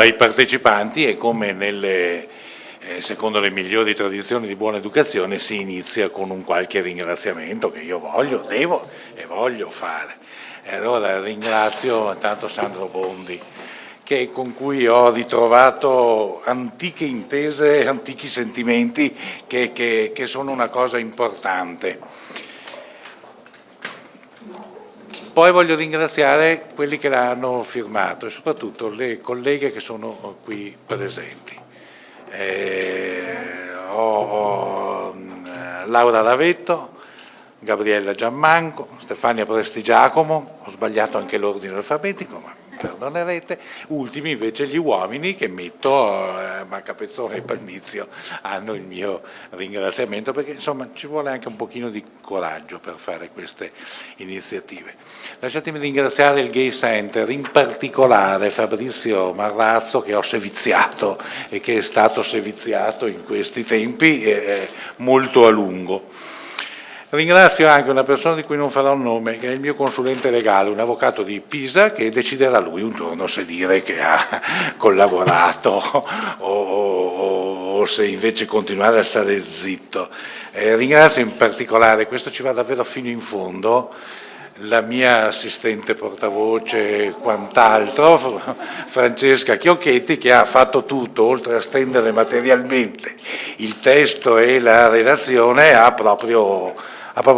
ai partecipanti e come secondo le migliori tradizioni di buona educazione si inizia con un qualche ringraziamento che io devo e voglio fare. E allora ringrazio intanto Sandro Bondi, con cui ho ritrovato antiche intese, antichi sentimenti che sono una cosa importante. Poi voglio ringraziare quelli che l'hanno firmato e soprattutto le colleghe che sono qui presenti. Laura Ravetto, Gabriella Giammanco, Stefania Prestigiacomo, ho sbagliato anche l'ordine alfabetico, ma perdonerete. Ultimi invece gli uomini che metto, ma Capezzone e Palmizio hanno il mio ringraziamento, perché insomma ci vuole anche un pochino di coraggio per fare queste iniziative. Lasciatemi ringraziare il Gay Center, in particolare Fabrizio Marrazzo, che ho seviziato e che è stato seviziato in questi tempi molto a lungo. Ringrazio anche una persona di cui non farò il nome, che è il mio consulente legale, un avvocato di Pisa, che deciderà lui un giorno se dire che ha collaborato o se invece continuare a stare zitto. Ringrazio in particolare, questo ci va davvero fino in fondo, la mia assistente portavoce e quant'altro, Francesca Chiocchetti, che ha fatto tutto, oltre a stendere materialmente il testo e la relazione, ha proprio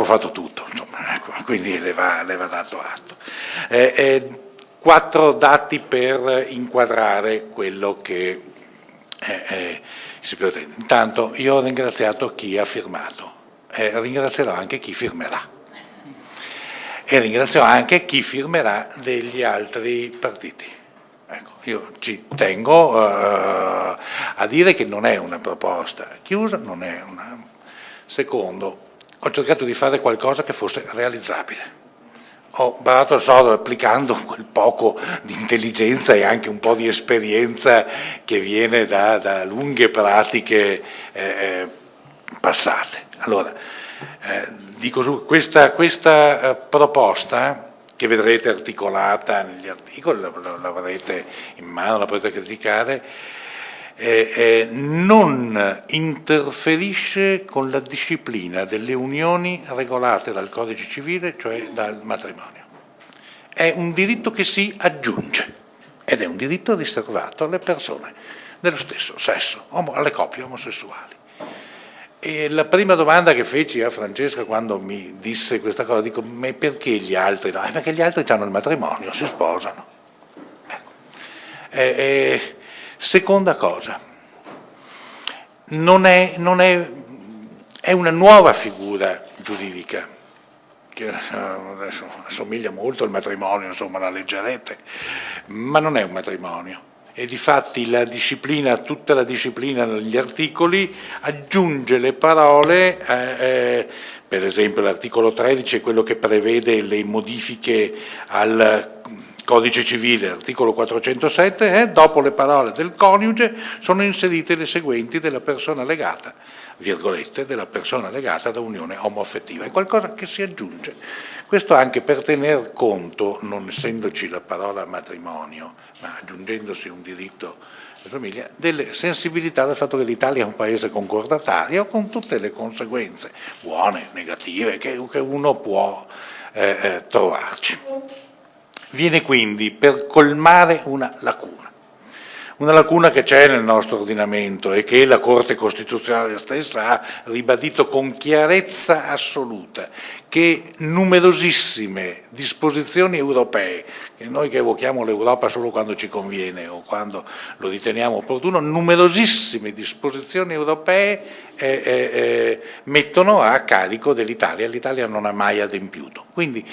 fatto tutto, insomma, ecco, quindi le va dato atto. 4 dati per inquadrare quello che si pretende. Intanto io ho ringraziato chi ha firmato, ringrazierò anche chi firmerà. E ringrazio anche chi firmerà degli altri partiti. Ecco, io ci tengo a dire che non è una proposta chiusa, non è una... Secondo, ho cercato di fare qualcosa che fosse realizzabile. Ho barato il sodo applicando quel poco di intelligenza e anche un po' di esperienza che viene da lunghe pratiche passate. Allora, dico su questa proposta, che vedrete articolata negli articoli, l'avrete in mano, la potete criticare, non interferisce con la disciplina delle unioni regolate dal Codice Civile, cioè dal matrimonio. È un diritto che si aggiunge ed è un diritto riservato alle persone dello stesso sesso, alle coppie omosessuali. E la prima domanda che feci a Francesca quando mi disse questa cosa, dico, ma perché gli altri no? Perché gli altri hanno il matrimonio, si sposano. Ecco. Seconda cosa, è una nuova figura giuridica, che adesso assomiglia molto al matrimonio, insomma la leggerete, ma non è un matrimonio. E difatti la disciplina, tutta la disciplina negli articoli aggiunge le parole, per esempio l'articolo 13 è quello che prevede le modifiche al Codice Civile, articolo 407, dopo le parole del coniuge sono inserite le seguenti: della persona legata, virgolette, della persona legata da unione omoaffettiva. È qualcosa che si aggiunge. Questo anche per tener conto, non essendoci la parola matrimonio, ma aggiungendosi un diritto di famiglia, delle sensibilità del fatto che l'Italia è un paese concordatario, con tutte le conseguenze, buone, negative, che uno può trovarci. Viene quindi per colmare una lacuna che c'è nel nostro ordinamento e che la Corte Costituzionale stessa ha ribadito con chiarezza assoluta, che numerosissime disposizioni europee, che noi che evochiamo l'Europa solo quando ci conviene o quando lo riteniamo opportuno, numerosissime disposizioni europee mettono a carico dell'Italia. L'Italia non ha mai adempiuto, quindi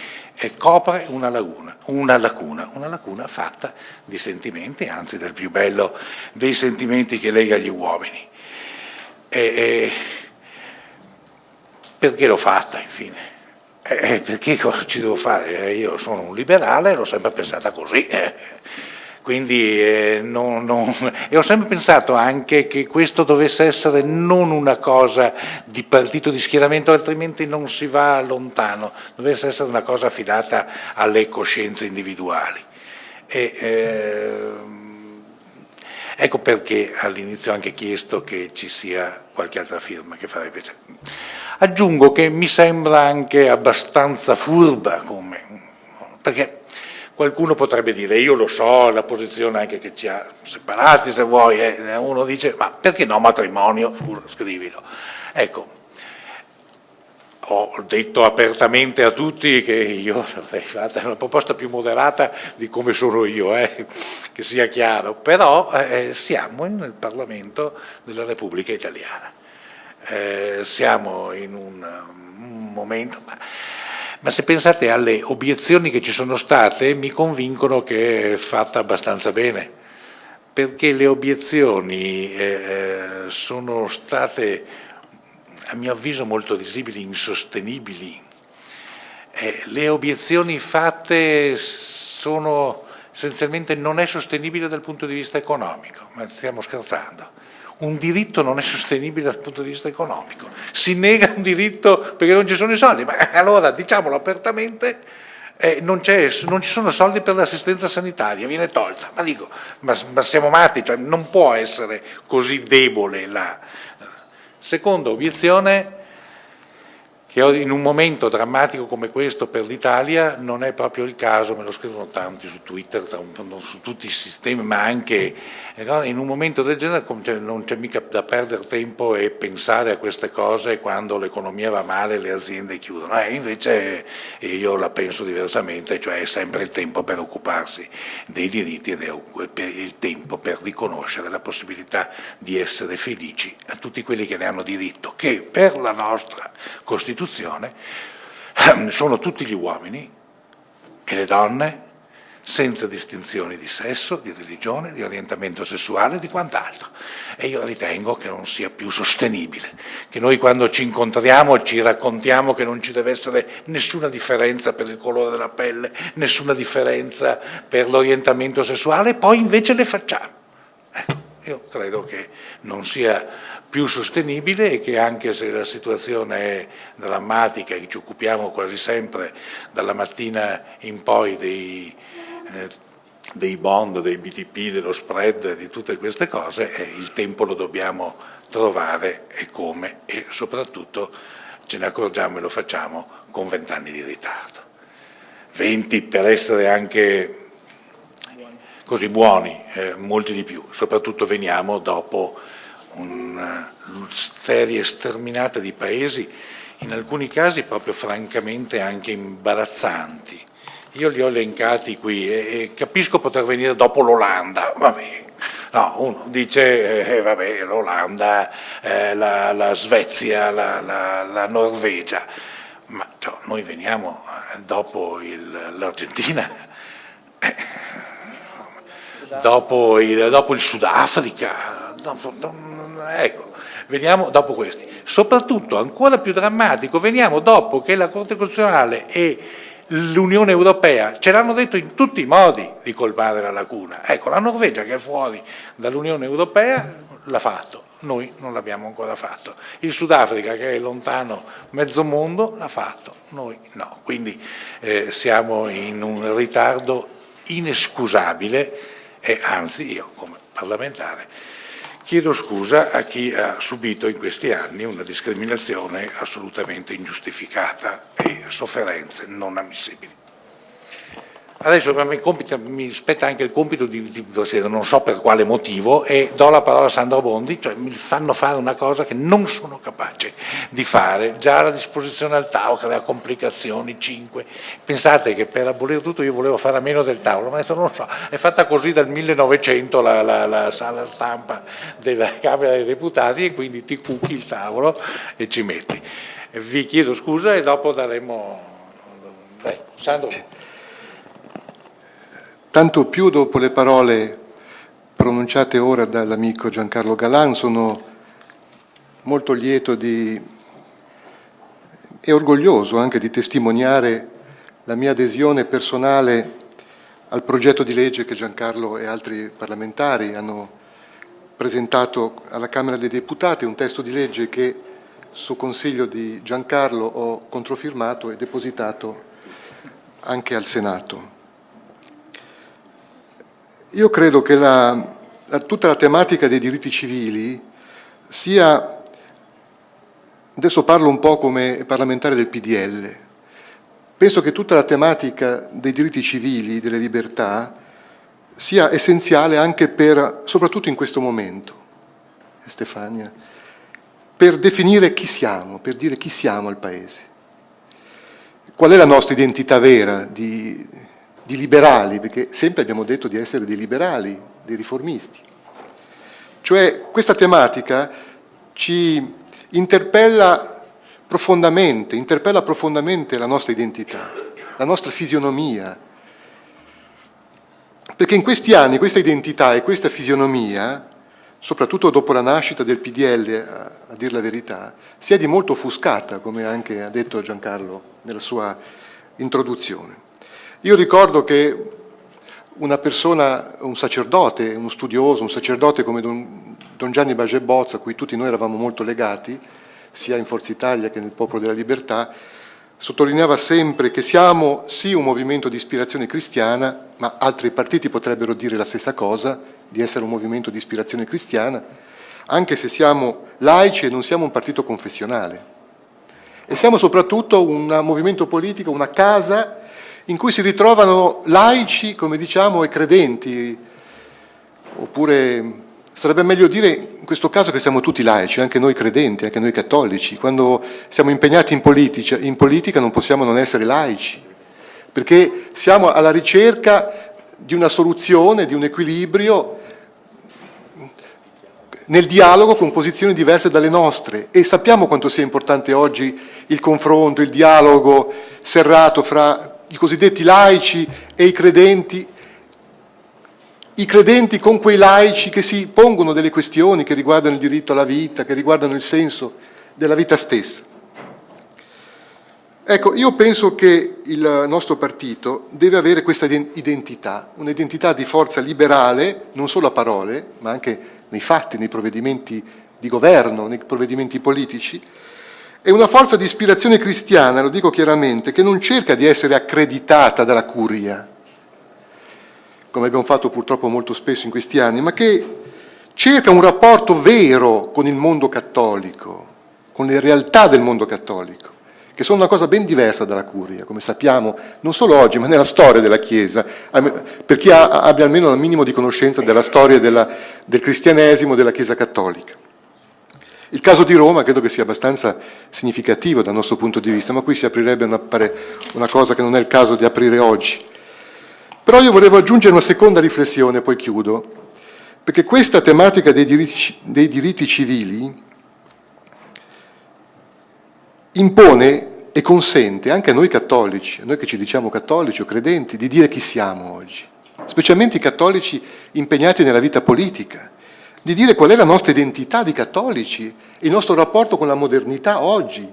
copre una lacuna fatta di sentimenti, anzi del più bello dei sentimenti che lega gli uomini. Perché l'ho fatta, infine? Perché cosa ci devo fare? Io sono un liberale, l'ho sempre pensata così. Quindi e ho sempre pensato anche che questo dovesse essere non una cosa di partito, di schieramento, altrimenti non si va lontano, dovesse essere una cosa affidata alle coscienze individuali. Ecco perché all'inizio ho anche chiesto che ci sia qualche altra firma che farebbe piacere. Aggiungo che mi sembra anche abbastanza furba perché qualcuno potrebbe dire, io lo so, la posizione anche che ci ha separati se vuoi, uno dice, ma perché no matrimonio? Scrivilo. Ecco, ho detto apertamente a tutti che io avrei fatto una proposta più moderata di come sono io, che sia chiaro, però siamo nel Parlamento della Repubblica Italiana, siamo in un momento, ma se pensate alle obiezioni che ci sono state mi convincono che è fatta abbastanza bene, perché le obiezioni sono state a mio avviso molto risibili, insostenibili. Le obiezioni fatte sono essenzialmente non è sostenibile dal punto di vista economico, ma stiamo scherzando. Un diritto non è sostenibile dal punto di vista economico. Si nega un diritto perché non ci sono i soldi, ma allora diciamolo apertamente, non ci sono soldi per l'assistenza sanitaria, viene tolta. Ma dico, ma siamo matti, cioè non può essere così debole la... Seconda obiezione, che in un momento drammatico come questo per l'Italia non è proprio il caso, me lo scrivono tanti su Twitter, su tutti i sistemi, ma anche in un momento del genere non c'è mica da perdere tempo e pensare a queste cose quando l'economia va male, le aziende chiudono. Invece io la penso diversamente, cioè è sempre il tempo per occuparsi dei diritti ed è il tempo per riconoscere la possibilità di essere felici a tutti quelli che ne hanno diritto, che per la nostra Costituzione sono tutti gli uomini e le donne senza distinzioni di sesso, di religione, di orientamento sessuale, di quant'altro. E io ritengo che non sia più sostenibile, che noi quando ci incontriamo ci raccontiamo che non ci deve essere nessuna differenza per il colore della pelle, nessuna differenza per l'orientamento sessuale, e poi invece le facciamo. Ecco, io credo che non sia più sostenibile e che anche se la situazione è drammatica e ci occupiamo quasi sempre dalla mattina in poi dei bond, dei BTP, dello spread, di tutte queste cose, il tempo lo dobbiamo trovare e come, e soprattutto ce ne accorgiamo e lo facciamo con 20 anni di ritardo. 20 per essere anche così buoni, molti di più, soprattutto veniamo dopo una serie sterminata di paesi, in alcuni casi proprio francamente anche imbarazzanti. Io li ho elencati qui e capisco poter venire dopo l'Olanda, vabbè. No, uno dice vabbè, l'Olanda, la Svezia, la Norvegia, ma cioè, noi veniamo dopo l'Argentina, dopo il Sudafrica, ecco, veniamo dopo questi. Soprattutto, ancora più drammatico, veniamo dopo che la Corte Costituzionale e l'Unione Europea ce l'hanno detto in tutti i modi di colmare la lacuna. Ecco, la Norvegia che è fuori dall'Unione Europea l'ha fatto, noi non l'abbiamo ancora fatto. Il Sudafrica che è lontano mezzo mondo l'ha fatto, noi no. Quindi siamo in un ritardo inescusabile e anzi io come parlamentare chiedo scusa a chi ha subito in questi anni una discriminazione assolutamente ingiustificata e sofferenze non ammissibili. Adesso mi spetta anche il compito di non so per quale motivo, e do la parola a Sandro Bondi, cioè mi fanno fare una cosa che non sono capace di fare, già la disposizione al tavolo crea complicazioni, 5. Pensate che per abolire tutto io volevo fare a meno del tavolo, ma adesso non lo so, è fatta così dal 1900 la sala stampa della Camera dei Deputati e quindi ti cucchi il tavolo e ci metti. Vi chiedo scusa e dopo daremo... Sandro. Tanto più dopo le parole pronunciate ora dall'amico Giancarlo Galan, sono molto lieto e orgoglioso anche di testimoniare la mia adesione personale al progetto di legge che Giancarlo e altri parlamentari hanno presentato alla Camera dei Deputati, un testo di legge che su consiglio di Giancarlo ho controfirmato e depositato anche al Senato. Io credo che la tutta la tematica dei diritti civili sia, adesso parlo un po' come parlamentare del PDL, penso che tutta la tematica dei diritti civili, delle libertà, sia essenziale anche soprattutto in questo momento, Stefania, per definire chi siamo, per dire chi siamo al Paese. Qual è la nostra identità vera di liberali, perché sempre abbiamo detto di essere dei liberali, dei riformisti. Cioè questa tematica ci interpella profondamente la nostra identità, la nostra fisionomia. Perché in questi anni questa identità e questa fisionomia, soprattutto dopo la nascita del PDL, a dir la verità, si è di molto offuscata, come anche ha detto Giancarlo nella sua introduzione. Io ricordo che una persona, un sacerdote, uno studioso, un sacerdote come Don Gianni Baget Bozzo, a cui tutti noi eravamo molto legati, sia in Forza Italia che nel Popolo della Libertà, sottolineava sempre che siamo sì un movimento di ispirazione cristiana, ma altri partiti potrebbero dire la stessa cosa, di essere un movimento di ispirazione cristiana, anche se siamo laici e non siamo un partito confessionale. E siamo soprattutto un movimento politico, una casa in cui si ritrovano laici, come diciamo, e credenti, oppure sarebbe meglio dire in questo caso che siamo tutti laici, anche noi credenti, anche noi cattolici. Quando siamo impegnati in politica non possiamo non essere laici, perché siamo alla ricerca di una soluzione, di un equilibrio nel dialogo con posizioni diverse dalle nostre, e sappiamo quanto sia importante oggi il confronto, il dialogo serrato fra i cosiddetti laici e i credenti con quei laici che si pongono delle questioni che riguardano il diritto alla vita, che riguardano il senso della vita stessa. Ecco, io penso che il nostro partito deve avere questa identità, un'identità di forza liberale, non solo a parole, ma anche nei fatti, nei provvedimenti di governo, nei provvedimenti politici, e una forza di ispirazione cristiana, lo dico chiaramente, che non cerca di essere accreditata dalla curia, come abbiamo fatto purtroppo molto spesso in questi anni, ma che cerca un rapporto vero con il mondo cattolico, con le realtà del mondo cattolico, che sono una cosa ben diversa dalla curia, come sappiamo, non solo oggi, ma nella storia della Chiesa, per chi abbia almeno un minimo di conoscenza della storia del cristianesimo, della Chiesa cattolica. Il caso di Roma credo che sia abbastanza significativo dal nostro punto di vista, ma qui si aprirebbe una cosa che non è il caso di aprire oggi. Però io volevo aggiungere una seconda riflessione, poi chiudo, perché questa tematica dei diritti civili impone e consente anche a noi cattolici, a noi che ci diciamo cattolici o credenti, di dire chi siamo oggi, specialmente i cattolici impegnati nella vita politica, di dire qual è la nostra identità di cattolici, il nostro rapporto con la modernità oggi,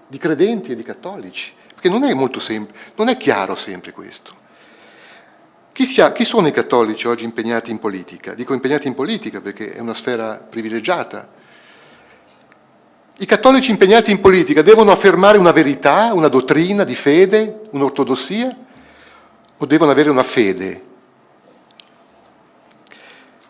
di credenti e di cattolici, perché non è molto semplice, non è chiaro sempre questo. Chi sono i cattolici oggi impegnati in politica? Dico impegnati in politica perché è una sfera privilegiata. I cattolici impegnati in politica devono affermare una verità, una dottrina di fede, un'ortodossia, o devono avere una fede?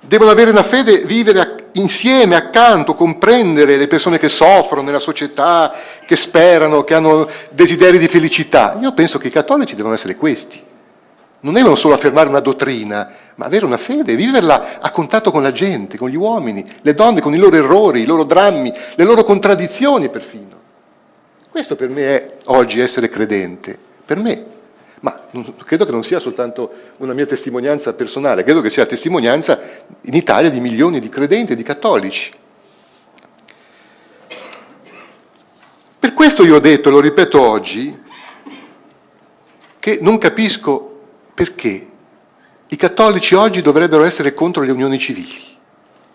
Devono avere una fede, vivere insieme, accanto, comprendere le persone che soffrono nella società, che sperano, che hanno desideri di felicità. Io penso che i cattolici devono essere questi. Non devono solo affermare una dottrina, ma avere una fede, viverla a contatto con la gente, con gli uomini, le donne, con i loro errori, i loro drammi, le loro contraddizioni perfino. Questo per me è oggi essere credente, per me. Ma credo che non sia soltanto una mia testimonianza personale, credo che sia la testimonianza in Italia di milioni di credenti e di cattolici. Per questo io ho detto, e lo ripeto oggi, che non capisco perché i cattolici oggi dovrebbero essere contro le unioni civili.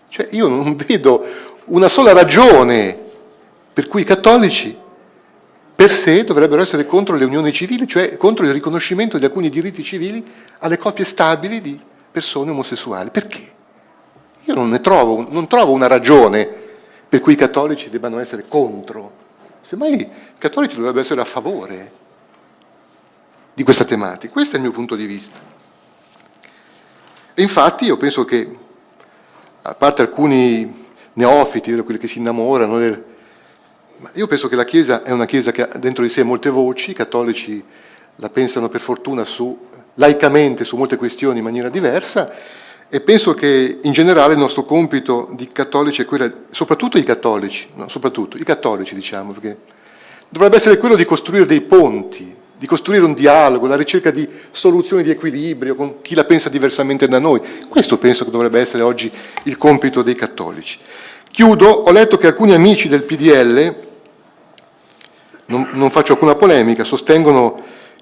Cioè io non vedo una sola ragione per cui i cattolici per sé dovrebbero essere contro le unioni civili, cioè contro il riconoscimento di alcuni diritti civili alle coppie stabili di persone omosessuali. Perché? Io non trovo una ragione per cui i cattolici debbano essere contro. Semmai i cattolici dovrebbero essere a favore di questa tematica. Questo è il mio punto di vista. E infatti io penso che a parte alcuni neofiti, quelli che si innamorano ma io penso che la Chiesa è una Chiesa che ha dentro di sé molte voci, i cattolici la pensano per fortuna laicamente su molte questioni in maniera diversa, e penso che in generale il nostro compito di cattolici è quello, soprattutto i cattolici, no, soprattutto i cattolici diciamo, perché dovrebbe essere quello di costruire dei ponti, di costruire un dialogo, la ricerca di soluzioni di equilibrio con chi la pensa diversamente da noi. Questo penso che dovrebbe essere oggi il compito dei cattolici. Chiudo, ho letto che alcuni amici del PDL, non faccio alcuna polemica, sostengono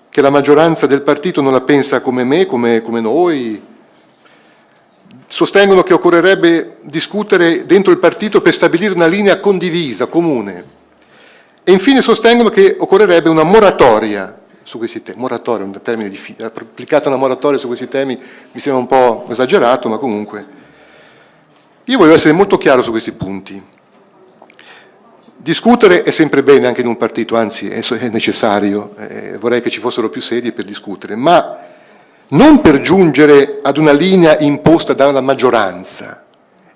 che la maggioranza del partito non la pensa come me, come noi, sostengono che occorrerebbe discutere dentro il partito per stabilire una linea condivisa, comune, e infine sostengono che occorrerebbe una moratoria su questi temi. Moratoria è un termine difficile, applicata una moratoria su questi temi mi sembra un po' esagerato, ma comunque. Io voglio essere molto chiaro su questi punti. Discutere è sempre bene anche in un partito, anzi è necessario, vorrei che ci fossero più sedie per discutere, ma non per giungere ad una linea imposta da una maggioranza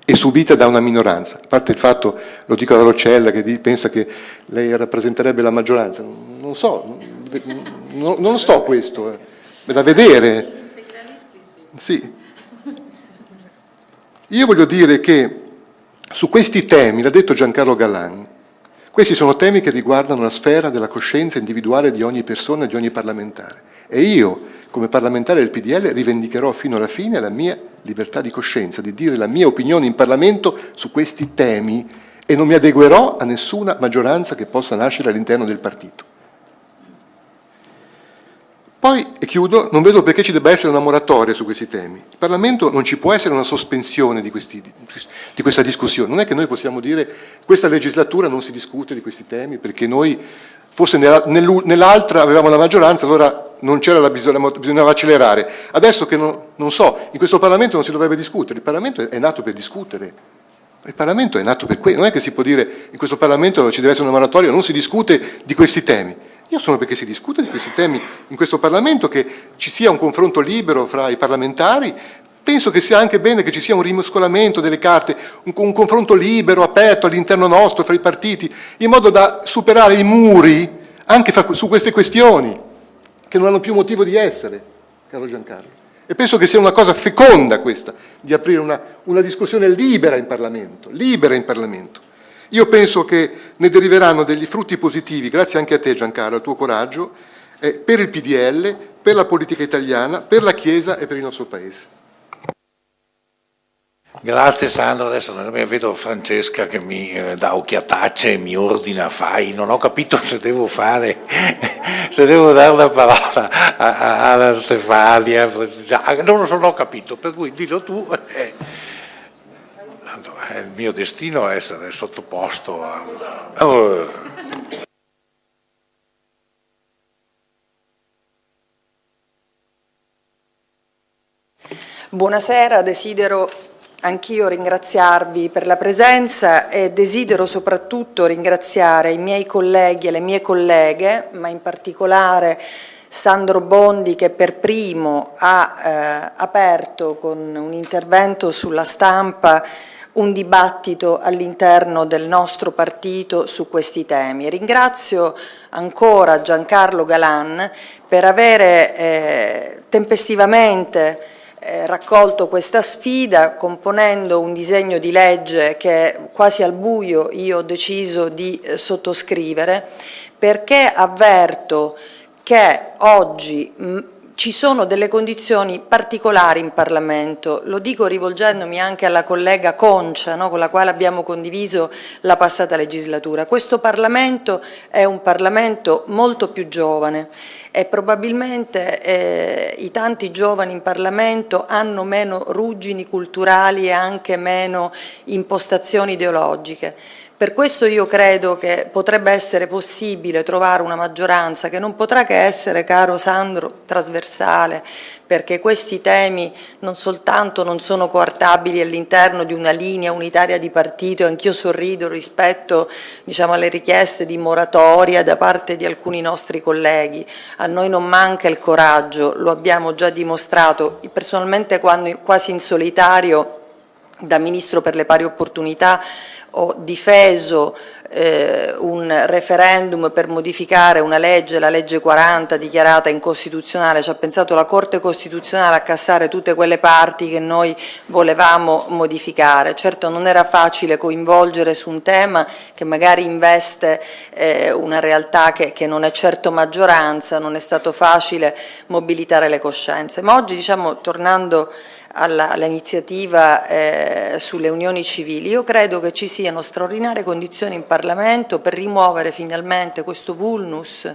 e subita da una minoranza. A parte il fatto, lo dico a Roccella, che pensa che lei rappresenterebbe la maggioranza, non so, non so questo, è da vedere. Sì. Io voglio dire che su questi temi, l'ha detto Giancarlo Galan, questi sono temi che riguardano la sfera della coscienza individuale di ogni persona e di ogni parlamentare. E io, come parlamentare del PDL, rivendicherò fino alla fine la mia libertà di coscienza, di dire la mia opinione in Parlamento su questi temi, e non mi adeguerò a nessuna maggioranza che possa nascere all'interno del partito. Poi, e chiudo, non vedo perché ci debba essere una moratoria su questi temi. Il Parlamento non ci può essere una sospensione di questa discussione. Non è che noi possiamo dire questa legislatura non si discute di questi temi perché noi, forse nell'altra avevamo la maggioranza, allora non c'era bisognava accelerare. Adesso che non so, in questo Parlamento non si dovrebbe discutere, il Parlamento è nato per discutere. Il Parlamento è nato per questo, non è che si può dire in questo Parlamento ci deve essere una moratoria, non si discute di questi temi. Io sono perché si discute di questi temi in questo Parlamento, che ci sia un confronto libero fra i parlamentari. Penso che sia anche bene che ci sia un rimescolamento delle carte, un confronto libero, aperto all'interno nostro, fra i partiti, in modo da superare i muri anche su queste questioni, che non hanno più motivo di essere, caro Giancarlo. E penso che sia una cosa feconda questa, di aprire una discussione libera in Parlamento, libera in Parlamento. Io penso che ne deriveranno degli frutti positivi, grazie anche a te Giancarlo, al tuo coraggio, per il PDL, per la politica italiana, per la Chiesa e per il nostro Paese. Grazie Sandro, adesso vedo Francesca che mi dà occhiatacce e mi ordina fai, non ho capito se devo fare, se devo dare la parola alla Stefania, non ho capito, per cui dillo tu. Il mio destino è essere sottoposto al... Buonasera, desidero anch'io ringraziarvi per la presenza e desidero soprattutto ringraziare i miei colleghi e le mie colleghe, ma in particolare Sandro Bondi, che per primo ha aperto con un intervento sulla Stampa un dibattito all'interno del nostro partito su questi temi. Ringrazio ancora Giancarlo Galan per avere tempestivamente raccolto questa sfida, componendo un disegno di legge che quasi al buio io ho deciso di sottoscrivere, perché avverto che oggi ci sono delle condizioni particolari in Parlamento, lo dico rivolgendomi anche alla collega Concia, no, con la quale abbiamo condiviso la passata legislatura. Questo Parlamento è un Parlamento molto più giovane e probabilmente i tanti giovani in Parlamento hanno meno ruggini culturali e anche meno impostazioni ideologiche. Per questo io credo che potrebbe essere possibile trovare una maggioranza che non potrà che essere, caro Sandro, trasversale, perché questi temi non soltanto non sono coartabili all'interno di una linea unitaria di partito, e anch'io sorrido rispetto, diciamo, alle richieste di moratoria da parte di alcuni nostri colleghi. A noi non manca il coraggio, lo abbiamo già dimostrato, personalmente quasi in solitario Da Ministro per le pari opportunità ho difeso un referendum per modificare una legge, la legge 40, dichiarata incostituzionale. Ci ha pensato la Corte Costituzionale a cassare tutte quelle parti che noi volevamo modificare. Certo non era facile coinvolgere su un tema che magari investe una realtà che non è certo maggioranza, non è stato facile mobilitare le coscienze. Ma oggi, diciamo, tornando all'iniziativa sulle unioni civili, io credo che ci siano straordinarie condizioni in Parlamento per rimuovere finalmente questo vulnus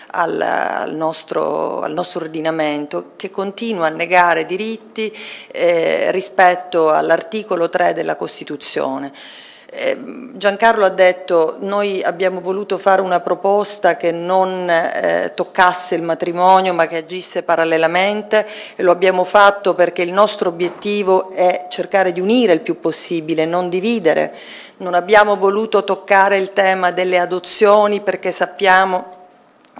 al nostro ordinamento, che continua a negare diritti rispetto all'articolo 3 della Costituzione. Giancarlo ha detto: noi abbiamo voluto fare una proposta che non toccasse il matrimonio ma che agisse parallelamente, e lo abbiamo fatto perché il nostro obiettivo è cercare di unire il più possibile, non dividere. Non abbiamo voluto toccare il tema delle adozioni perché sappiamo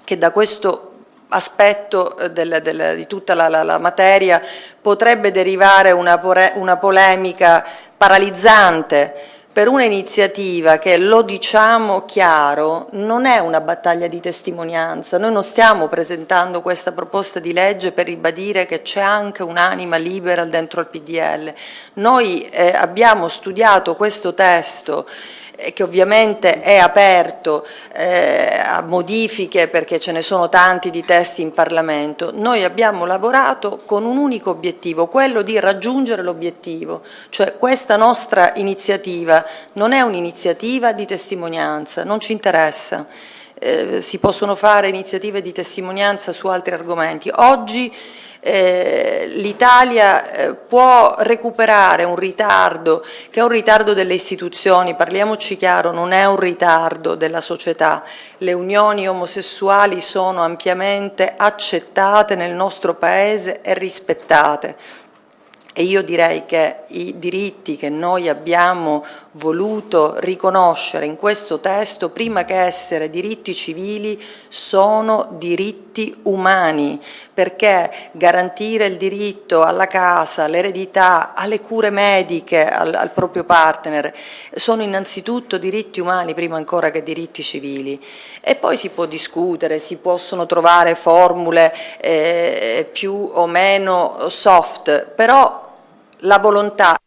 che da questo aspetto di tutta la materia potrebbe derivare una polemica paralizzante per una iniziativa che, lo diciamo chiaro, non è una battaglia di testimonianza. Noi non stiamo presentando questa proposta di legge per ribadire che c'è anche un'anima libera dentro il PDL. Noi abbiamo studiato questo testo, che ovviamente è aperto a modifiche perché ce ne sono tanti di testi in Parlamento. Noi abbiamo lavorato con un unico obiettivo, quello di raggiungere l'obiettivo, cioè questa nostra iniziativa non è un'iniziativa di testimonianza, non ci interessa. Si possono fare iniziative di testimonianza su altri argomenti. Oggi l'Italia può recuperare un ritardo che è un ritardo delle istituzioni, parliamoci chiaro, non è un ritardo della società. Le unioni omosessuali sono ampiamente accettate nel nostro Paese e rispettate. E io direi che i diritti che noi abbiamo voluto riconoscere in questo testo, prima che essere diritti civili, sono diritti umani, perché garantire il diritto alla casa, all'eredità, alle cure mediche, al proprio partner, sono innanzitutto diritti umani prima ancora che diritti civili. E poi si può discutere, si possono trovare formule più o meno soft, però la volontà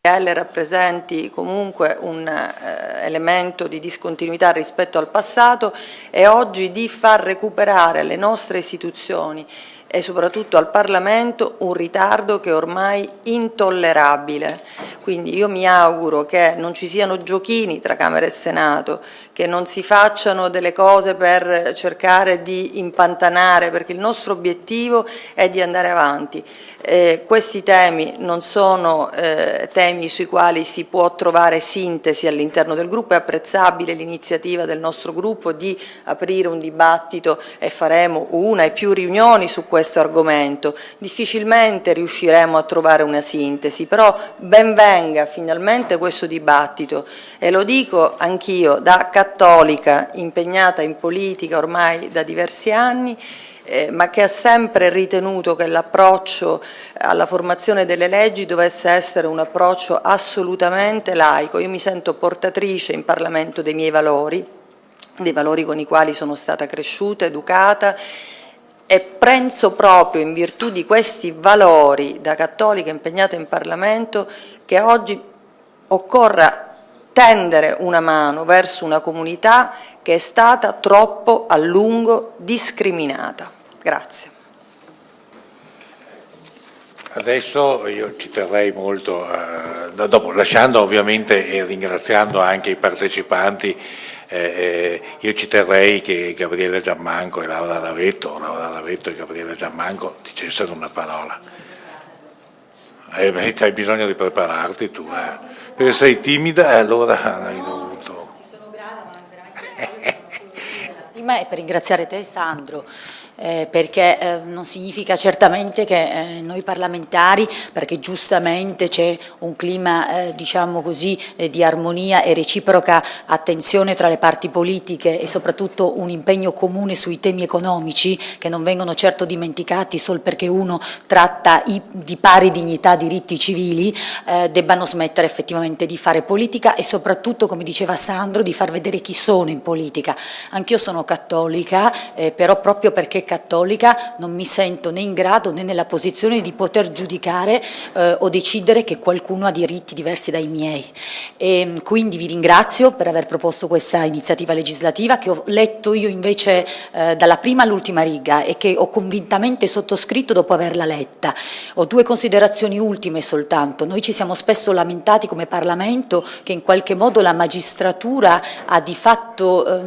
che rappresenti comunque un elemento di discontinuità rispetto al passato è oggi di far recuperare alle nostre istituzioni e soprattutto al Parlamento un ritardo che è ormai intollerabile. Quindi io mi auguro che non ci siano giochini tra Camera e Senato, che non si facciano delle cose per cercare di impantanare, perché il nostro obiettivo è di andare avanti. Questi temi non sono temi sui quali si può trovare sintesi all'interno del gruppo. È apprezzabile l'iniziativa del nostro gruppo di aprire un dibattito e faremo una e più riunioni su questo argomento. Difficilmente riusciremo a trovare una sintesi, però ben venga finalmente questo dibattito, e lo dico anch'io da cattolica impegnata in politica ormai da diversi anni, ma che ha sempre ritenuto che l'approccio alla formazione delle leggi dovesse essere un approccio assolutamente laico. Io mi sento portatrice in Parlamento dei miei valori, dei valori con i quali sono stata cresciuta, educata, e penso proprio in virtù di questi valori da cattolica impegnata in Parlamento che oggi occorra tendere una mano verso una comunità che è stata troppo a lungo discriminata. Grazie. Adesso io ci terrei molto, dopo, lasciando ovviamente e ringraziando anche i partecipanti, io ci terrei che Gabriele Giammanco e Laura Ravetto e Gabriele Giammanco dicessero una parola. Hai bisogno di prepararti tu, perché sei timida e allora hai dovuto. Prima è per ringraziare te, Sandro. perché non significa certamente che noi parlamentari, perché giustamente c'è un clima diciamo così di armonia e reciproca attenzione tra le parti politiche e soprattutto un impegno comune sui temi economici che non vengono certo dimenticati solo perché uno tratta di pari dignità diritti civili, debbano smettere effettivamente di fare politica e soprattutto, come diceva Sandro, di far vedere chi sono in politica. Anch'io sono cattolica, però proprio perché cattolica non mi sento né in grado né nella posizione di poter giudicare o decidere che qualcuno ha diritti diversi dai miei. E quindi vi ringrazio per aver proposto questa iniziativa legislativa che ho letto io invece dalla prima all'ultima riga e che ho convintamente sottoscritto dopo averla letta. Ho due considerazioni ultime soltanto. Noi ci siamo spesso lamentati come Parlamento che in qualche modo la magistratura ha di fatto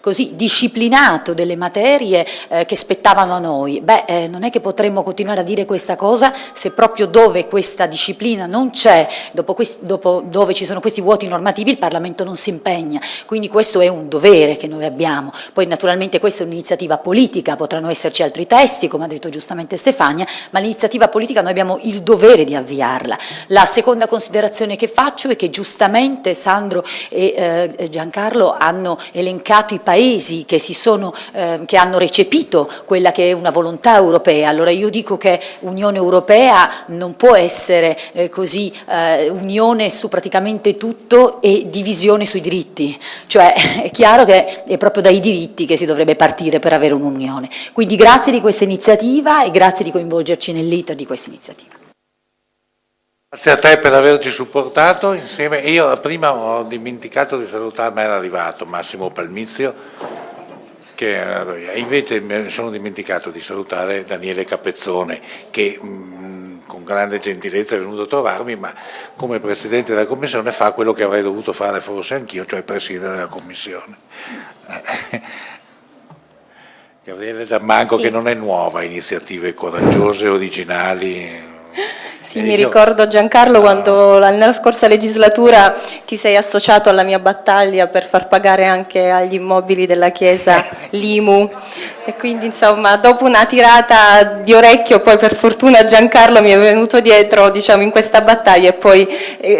così disciplinato delle materie che spettavano a noi. Non è che potremmo continuare a dire questa cosa se proprio dove questa disciplina non c'è, dove ci sono questi vuoti normativi, il Parlamento non si impegna. Quindi questo è un dovere che noi abbiamo. Poi naturalmente questa è un'iniziativa politica, potranno esserci altri testi, come ha detto giustamente Stefania, ma l'iniziativa politica noi abbiamo il dovere di avviarla. La seconda considerazione che faccio è che giustamente Sandro e Giancarlo hanno elencato i paesi che che hanno recepito quella che è una volontà europea. Allora io dico che Unione Europea non può essere così unione su praticamente tutto e divisione sui diritti, cioè è chiaro che è proprio dai diritti che si dovrebbe partire per avere un'unione. Quindi grazie di questa iniziativa e grazie di coinvolgerci nell'iter di questa iniziativa. Grazie a te per averci supportato insieme. Io prima ho dimenticato di salutare, ma era arrivato Massimo Palmizio, che invece mi sono dimenticato di salutare Daniele Capezzone, che con grande gentilezza è venuto a trovarmi, ma come Presidente della Commissione fa quello che avrei dovuto fare forse anch'io, cioè Presidente della Commissione. Gabriele Giammanco, sì, che non è nuova, iniziative coraggiose, originali. Sì, mi ricordo Giancarlo quando nella scorsa legislatura ti sei associato alla mia battaglia per far pagare anche agli immobili della Chiesa l'IMU e quindi insomma dopo una tirata di orecchio poi per fortuna Giancarlo mi è venuto dietro diciamo in questa battaglia e poi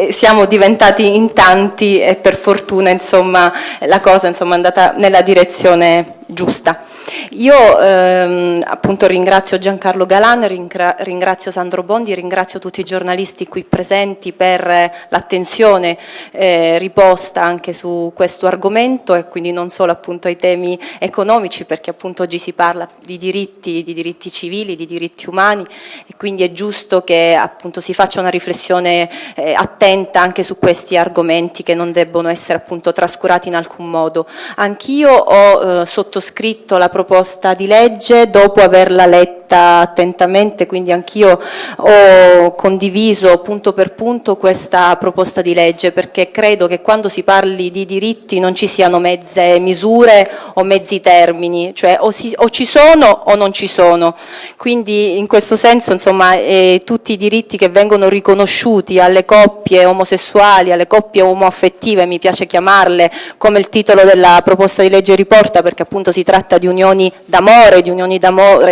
siamo diventati in tanti e per fortuna insomma la cosa insomma è andata nella direzione giusta. Io appunto ringrazio Giancarlo Galan, ringrazio Sandro Bondi, ringrazio tutti i giornalisti qui presenti per l'attenzione riposta anche su questo argomento e quindi non solo appunto ai temi economici perché appunto oggi si parla di diritti civili, di diritti umani e quindi è giusto che appunto si faccia una riflessione attenta anche su questi argomenti che non debbono essere appunto trascurati in alcun modo. Anch'io ho sottoscritto la proposta di legge dopo averla letta attentamente, quindi anch'io ho condiviso punto per punto questa proposta di legge perché credo che quando si parli di diritti non ci siano mezze misure o mezzi termini, cioè o ci sono o non ci sono. Quindi in questo senso insomma tutti i diritti che vengono riconosciuti alle coppie omosessuali, alle coppie omoaffettive, mi piace chiamarle come il titolo della proposta di legge riporta perché appunto si tratta di unioni d'amore,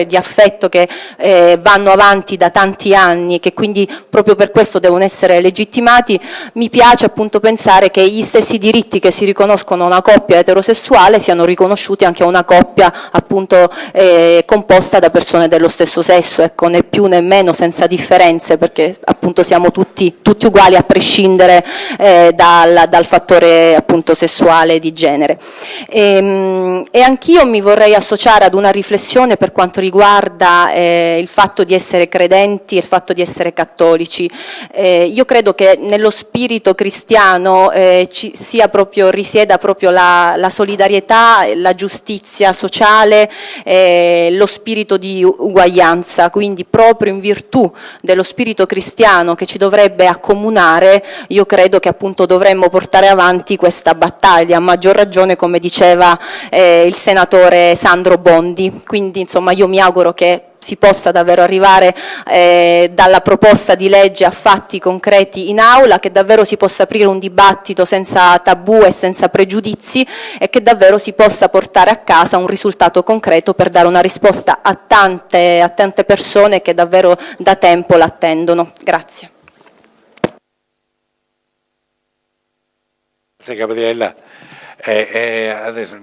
di affetto che vanno avanti da tanti anni, che quindi proprio per questo devono essere legittimati. Mi piace appunto pensare che gli stessi diritti che si riconoscono a una coppia eterosessuale siano riconosciuti anche a una coppia appunto composta da persone dello stesso sesso, ecco, né più né meno, senza differenze, perché appunto siamo tutti uguali a prescindere dal fattore appunto sessuale di genere. E anch'io mi vorrei associare ad una riflessione per quanto riguarda il fatto di essere credenti e il fatto di essere cattolici. Io credo che nello spirito cristiano risieda proprio la solidarietà, la giustizia sociale, lo spirito di uguaglianza, quindi proprio in virtù dello spirito cristiano che ci dovrebbe accomunare, io credo che appunto dovremmo portare avanti questa battaglia, a maggior ragione come diceva il senatore Sandro Bondi. Quindi insomma io mi auguro che si possa davvero arrivare dalla proposta di legge a fatti concreti in aula, che davvero si possa aprire un dibattito senza tabù e senza pregiudizi e che davvero si possa portare a casa un risultato concreto per dare una risposta a tante persone che davvero da tempo l'attendono. Grazie. Grazie Gabriella. Adesso,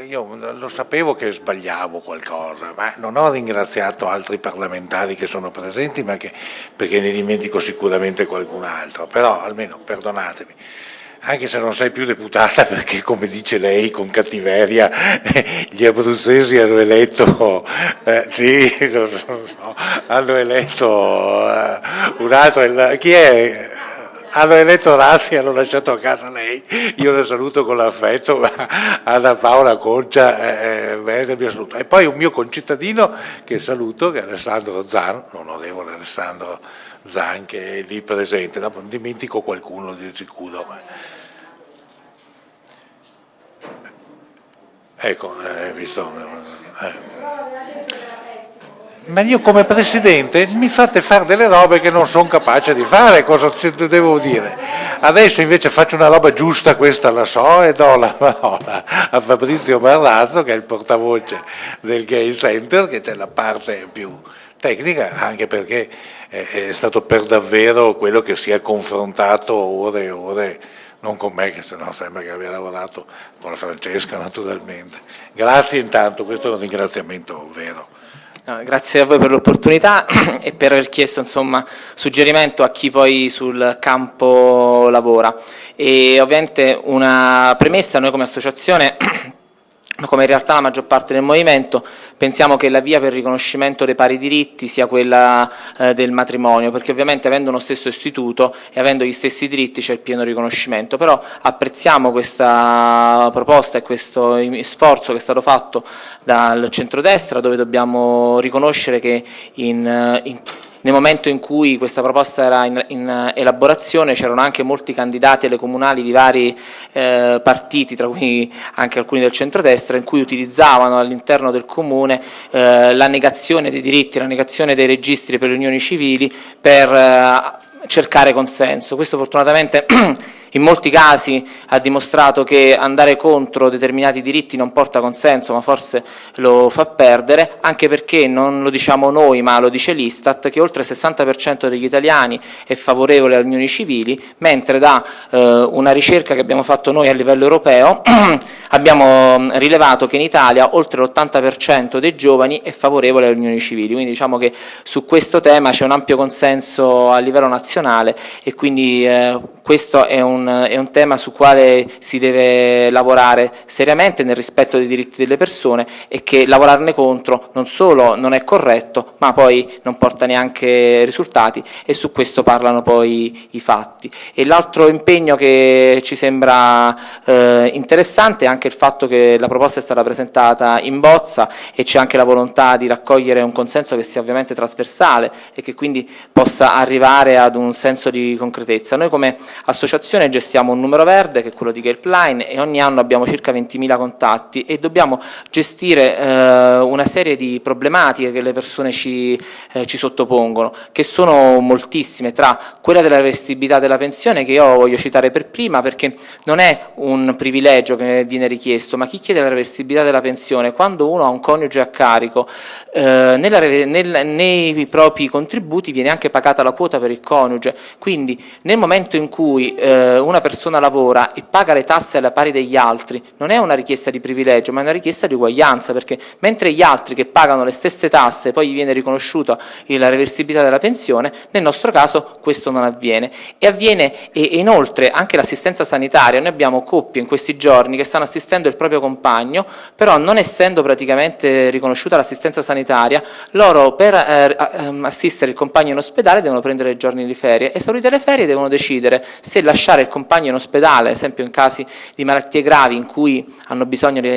io lo sapevo che sbagliavo qualcosa, ma non ho ringraziato altri parlamentari che sono presenti, perché ne dimentico sicuramente qualcun altro, però almeno perdonatemi, anche se non sei più deputata, perché come dice lei con cattiveria gli abruzzesi hanno eletto, hanno eletto un altro, chi è? Hanno eletto Razzi e hanno lasciato a casa lei. Io la saluto con l'affetto, Anna Paola Concia, mi saluto. E poi un mio concittadino che saluto, che è Alessandro Zan, l'onorevole Alessandro Zan, che è lì presente. Dopo non dimentico qualcuno di sicuro. Ecco, visto. Ma io come Presidente mi fate fare delle robe che non sono capace di fare, cosa devo dire? Adesso invece faccio una roba giusta, questa la so, e do la parola a Fabrizio Marrazzo, che è il portavoce del Gay Center, che c'è la parte più tecnica, anche perché è stato per davvero quello che si è confrontato ore e ore, non con me, che sennò sembra che abbia lavorato con la Francesca naturalmente. Grazie intanto, questo è un ringraziamento vero. Grazie a voi per l'opportunità e per aver chiesto suggerimento a chi poi sul campo lavora. E ovviamente una premessa: noi come associazione, ma come in realtà la maggior parte del movimento, pensiamo che la via per il riconoscimento dei pari diritti sia quella del matrimonio, perché ovviamente avendo uno stesso istituto e avendo gli stessi diritti c'è il pieno riconoscimento, però apprezziamo questa proposta e questo sforzo che è stato fatto dal centrodestra, dove dobbiamo riconoscere che nel momento in cui questa proposta era in elaborazione c'erano anche molti candidati alle comunali di vari partiti, tra cui anche alcuni del centrodestra, in cui utilizzavano all'interno del comune la negazione dei diritti, la negazione dei registri per le unioni civili per cercare consenso. Questo fortunatamente in molti casi ha dimostrato che andare contro determinati diritti non porta consenso, ma forse lo fa perdere, anche perché non lo diciamo noi, ma lo dice l'Istat, che oltre il 60% degli italiani è favorevole alle unioni civili, mentre da una ricerca che abbiamo fatto noi a livello europeo abbiamo rilevato che in Italia oltre l'80% dei giovani è favorevole alle unioni civili, quindi diciamo che su questo tema c'è un ampio consenso a livello nazionale e quindi questo è un tema su quale si deve lavorare seriamente nel rispetto dei diritti delle persone, e che lavorarne contro non solo non è corretto, ma poi non porta neanche risultati, e su questo parlano poi i fatti. E l'altro impegno che ci sembra interessante è anche il fatto che la proposta è stata presentata in bozza e c'è anche la volontà di raccogliere un consenso che sia ovviamente trasversale e che quindi possa arrivare ad un senso di concretezza. Noi come associazione gestiamo un numero verde, che è quello di Helpline, e ogni anno abbiamo circa 20.000 contatti e dobbiamo gestire una serie di problematiche che le persone ci sottopongono, che sono moltissime, tra quella della reversibilità della pensione, che io voglio citare per prima perché non è un privilegio che viene richiesto, ma chi chiede la reversibilità della pensione, quando uno ha un coniuge a carico, nei propri contributi viene anche pagata la quota per il coniuge, quindi nel momento in cui una persona lavora e paga le tasse alla pari degli altri, non è una richiesta di privilegio, ma è una richiesta di uguaglianza, perché mentre gli altri che pagano le stesse tasse poi gli viene riconosciuta la reversibilità della pensione, nel nostro caso questo non avviene. E inoltre anche l'assistenza sanitaria, noi abbiamo coppie in questi giorni che stanno assistendo il proprio compagno, però non essendo praticamente riconosciuta l'assistenza sanitaria, loro per assistere il compagno in ospedale devono prendere i giorni di ferie, e esaurite le ferie devono decidere se lasciare il compagno in ospedale, ad esempio in casi di malattie gravi in cui hanno bisogno di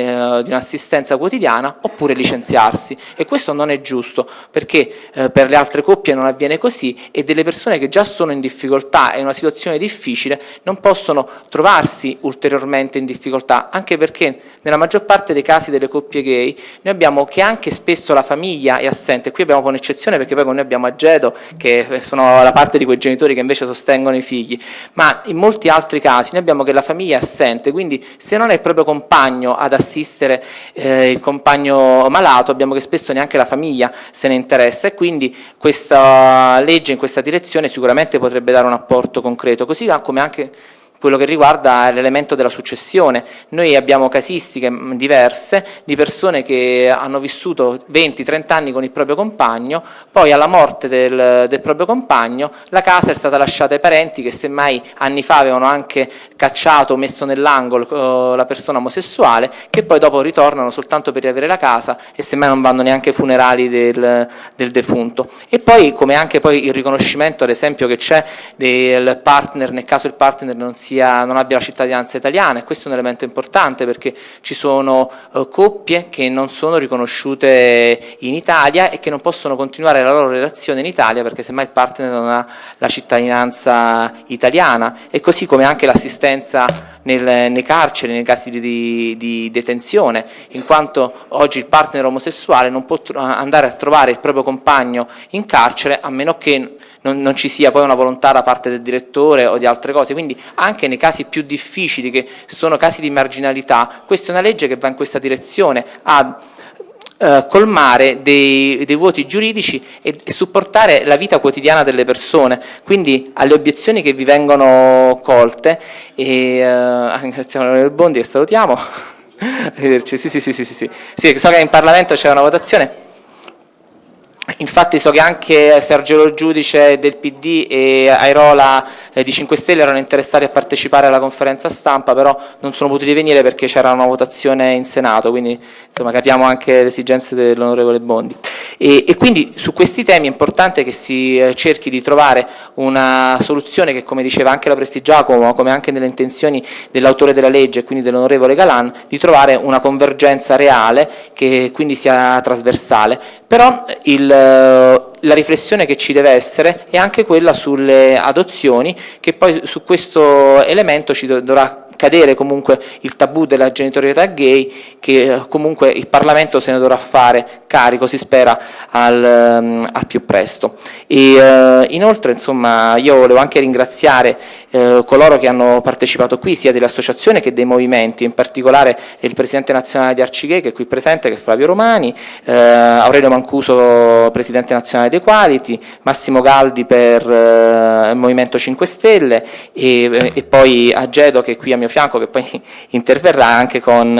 un'assistenza quotidiana, oppure licenziarsi. E questo non è giusto, perché per le altre coppie non avviene così, e delle persone che già sono in difficoltà e in una situazione difficile non possono trovarsi ulteriormente in difficoltà, anche anche perché nella maggior parte dei casi delle coppie gay noi abbiamo che anche spesso la famiglia è assente. Qui abbiamo un'eccezione perché poi con noi abbiamo Agedo, che sono la parte di quei genitori che invece sostengono i figli, ma in molti altri casi noi abbiamo che la famiglia è assente, quindi se non è il proprio compagno ad assistere il compagno malato, abbiamo che spesso neanche la famiglia se ne interessa, e quindi questa legge in questa direzione sicuramente potrebbe dare un apporto concreto, così come anche quello che riguarda l'elemento della successione. Noi abbiamo casistiche diverse di persone che hanno vissuto 20-30 anni con il proprio compagno, poi alla morte del proprio compagno la casa è stata lasciata ai parenti che semmai anni fa avevano anche cacciato o messo nell'angolo la persona omosessuale, che poi dopo ritornano soltanto per riavere la casa e semmai non vanno neanche ai funerali del defunto. E poi come anche poi il riconoscimento ad esempio che c'è del partner nel caso il partner non abbia la cittadinanza italiana, e questo è un elemento importante perché ci sono coppie che non sono riconosciute in Italia e che non possono continuare la loro relazione in Italia perché semmai il partner non ha la cittadinanza italiana, e così come anche l'assistenza nei carceri, nei casi di detenzione, in quanto oggi il partner omosessuale non può andare a trovare il proprio compagno in carcere a meno che non ci sia poi una volontà da parte del direttore o di altre cose, quindi anche nei casi più difficili che sono casi di marginalità, questa è una legge che va in questa direzione a colmare dei vuoti giuridici e supportare la vita quotidiana delle persone, quindi alle obiezioni che vi vengono colte, e ringraziamo l'onorevole Bondi che salutiamo. Arrivederci. Sì, so che in Parlamento c'è una votazione. Infatti so che anche Sergio Lo Giudice del PD e Airola di 5 Stelle erano interessati a partecipare alla conferenza stampa, però non sono potuti venire perché c'era una votazione in Senato, quindi insomma capiamo anche le esigenze dell'onorevole Bondi. E quindi su questi temi è importante che si cerchi di trovare una soluzione che, come diceva anche la Prestigiacomo, come anche nelle intenzioni dell'autore della legge e quindi dell'onorevole Galan, di trovare una convergenza reale che quindi sia trasversale. Però la riflessione che ci deve essere è anche quella sulle adozioni, che poi su questo elemento ci dovrà cadere comunque il tabù della genitorialità gay, che comunque il Parlamento se ne dovrà fare carico, si spera, al più presto. E inoltre insomma io volevo anche ringraziare coloro che hanno partecipato qui, sia delle associazioni che dei movimenti, in particolare il presidente nazionale di Arcigay che è qui presente, che è Flavio Romani, Aurelio Mancuso, presidente nazionale dei Quality, Massimo Galdi per il Movimento 5 Stelle e poi Agedo che è qui a mio fianco, che poi interverrà anche con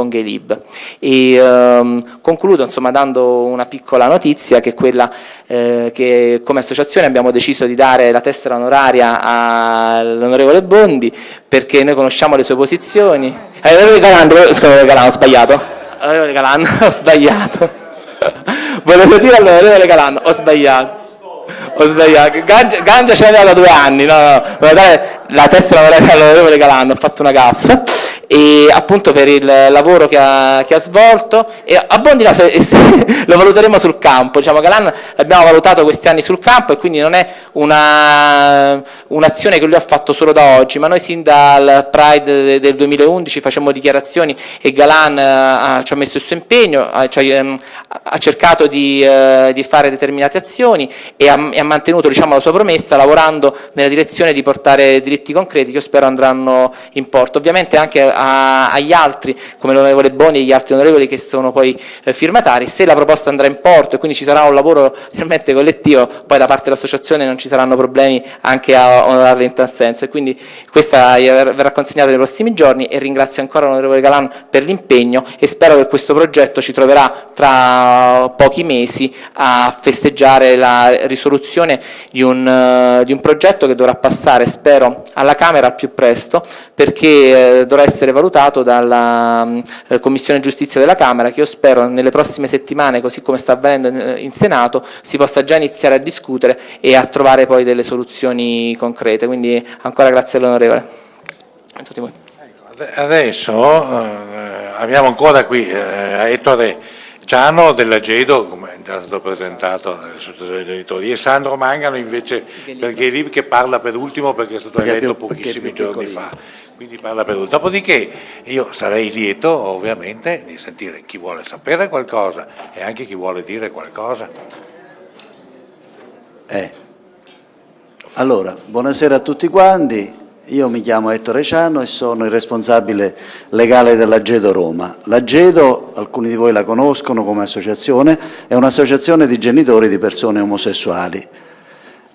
Gay Lib. E concludo insomma dando una piccola notizia, che è quella che come associazione abbiamo deciso di dare la tessera onoraria all'onorevole Bondi, perché noi conosciamo le sue posizioni. Onorevole Galan, ho sbagliato. Onorevole Galan, ho sbagliato. Volevo dire all'onorevole Galan, ho sbagliato. Gangia ce l'aveva da 2 anni, no. Volevo dare la tessera onoraria all'onorevole Galan, ho fatto una gaffa. E appunto per il lavoro che ha svolto, e a Bondi lo valuteremo sul campo, diciamo Galan l'abbiamo valutato questi anni sul campo e quindi non è un'azione che lui ha fatto solo da oggi, ma noi sin dal Pride del 2011 facemmo dichiarazioni e Galan ci ha messo il suo impegno, ha cercato di fare determinate azioni e ha mantenuto, diciamo, la sua promessa, lavorando nella direzione di portare diritti concreti che io spero andranno in porto. Ovviamente anche agli altri, come l'onorevole Boni e gli altri onorevoli che sono poi firmatari, se la proposta andrà in porto e quindi ci sarà un lavoro realmente collettivo, poi da parte dell'associazione non ci saranno problemi anche a onorarle in tal senso, e quindi questa verrà consegnata nei prossimi giorni. E ringrazio ancora l'onorevole Galan per l'impegno e spero che questo progetto ci troverà tra pochi mesi a festeggiare la risoluzione di un progetto che dovrà passare, spero, alla Camera al più presto, perché dovrà essere valutato dalla Commissione Giustizia della Camera, che io spero nelle prossime settimane, così come sta avvenendo in Senato, si possa già iniziare a discutere e a trovare poi delle soluzioni concrete. Quindi ancora grazie all'onorevole. Adesso abbiamo ancora qui Ettore Ciano della Gedo, come è già stato presentato dalle associazioni genitori, e Sandro Mangano invece perché è lì che parla per ultimo perché è stato eletto pochissimi giorni fa, quindi parla per ultimo. Dopodiché io sarei lieto ovviamente di sentire chi vuole sapere qualcosa e anche chi vuole dire qualcosa. Allora, buonasera a tutti quanti. Io mi chiamo Ettore Ciano e sono il responsabile legale della Gedo Roma. La Gedo, alcuni di voi la conoscono come associazione, è un'associazione di genitori di persone omosessuali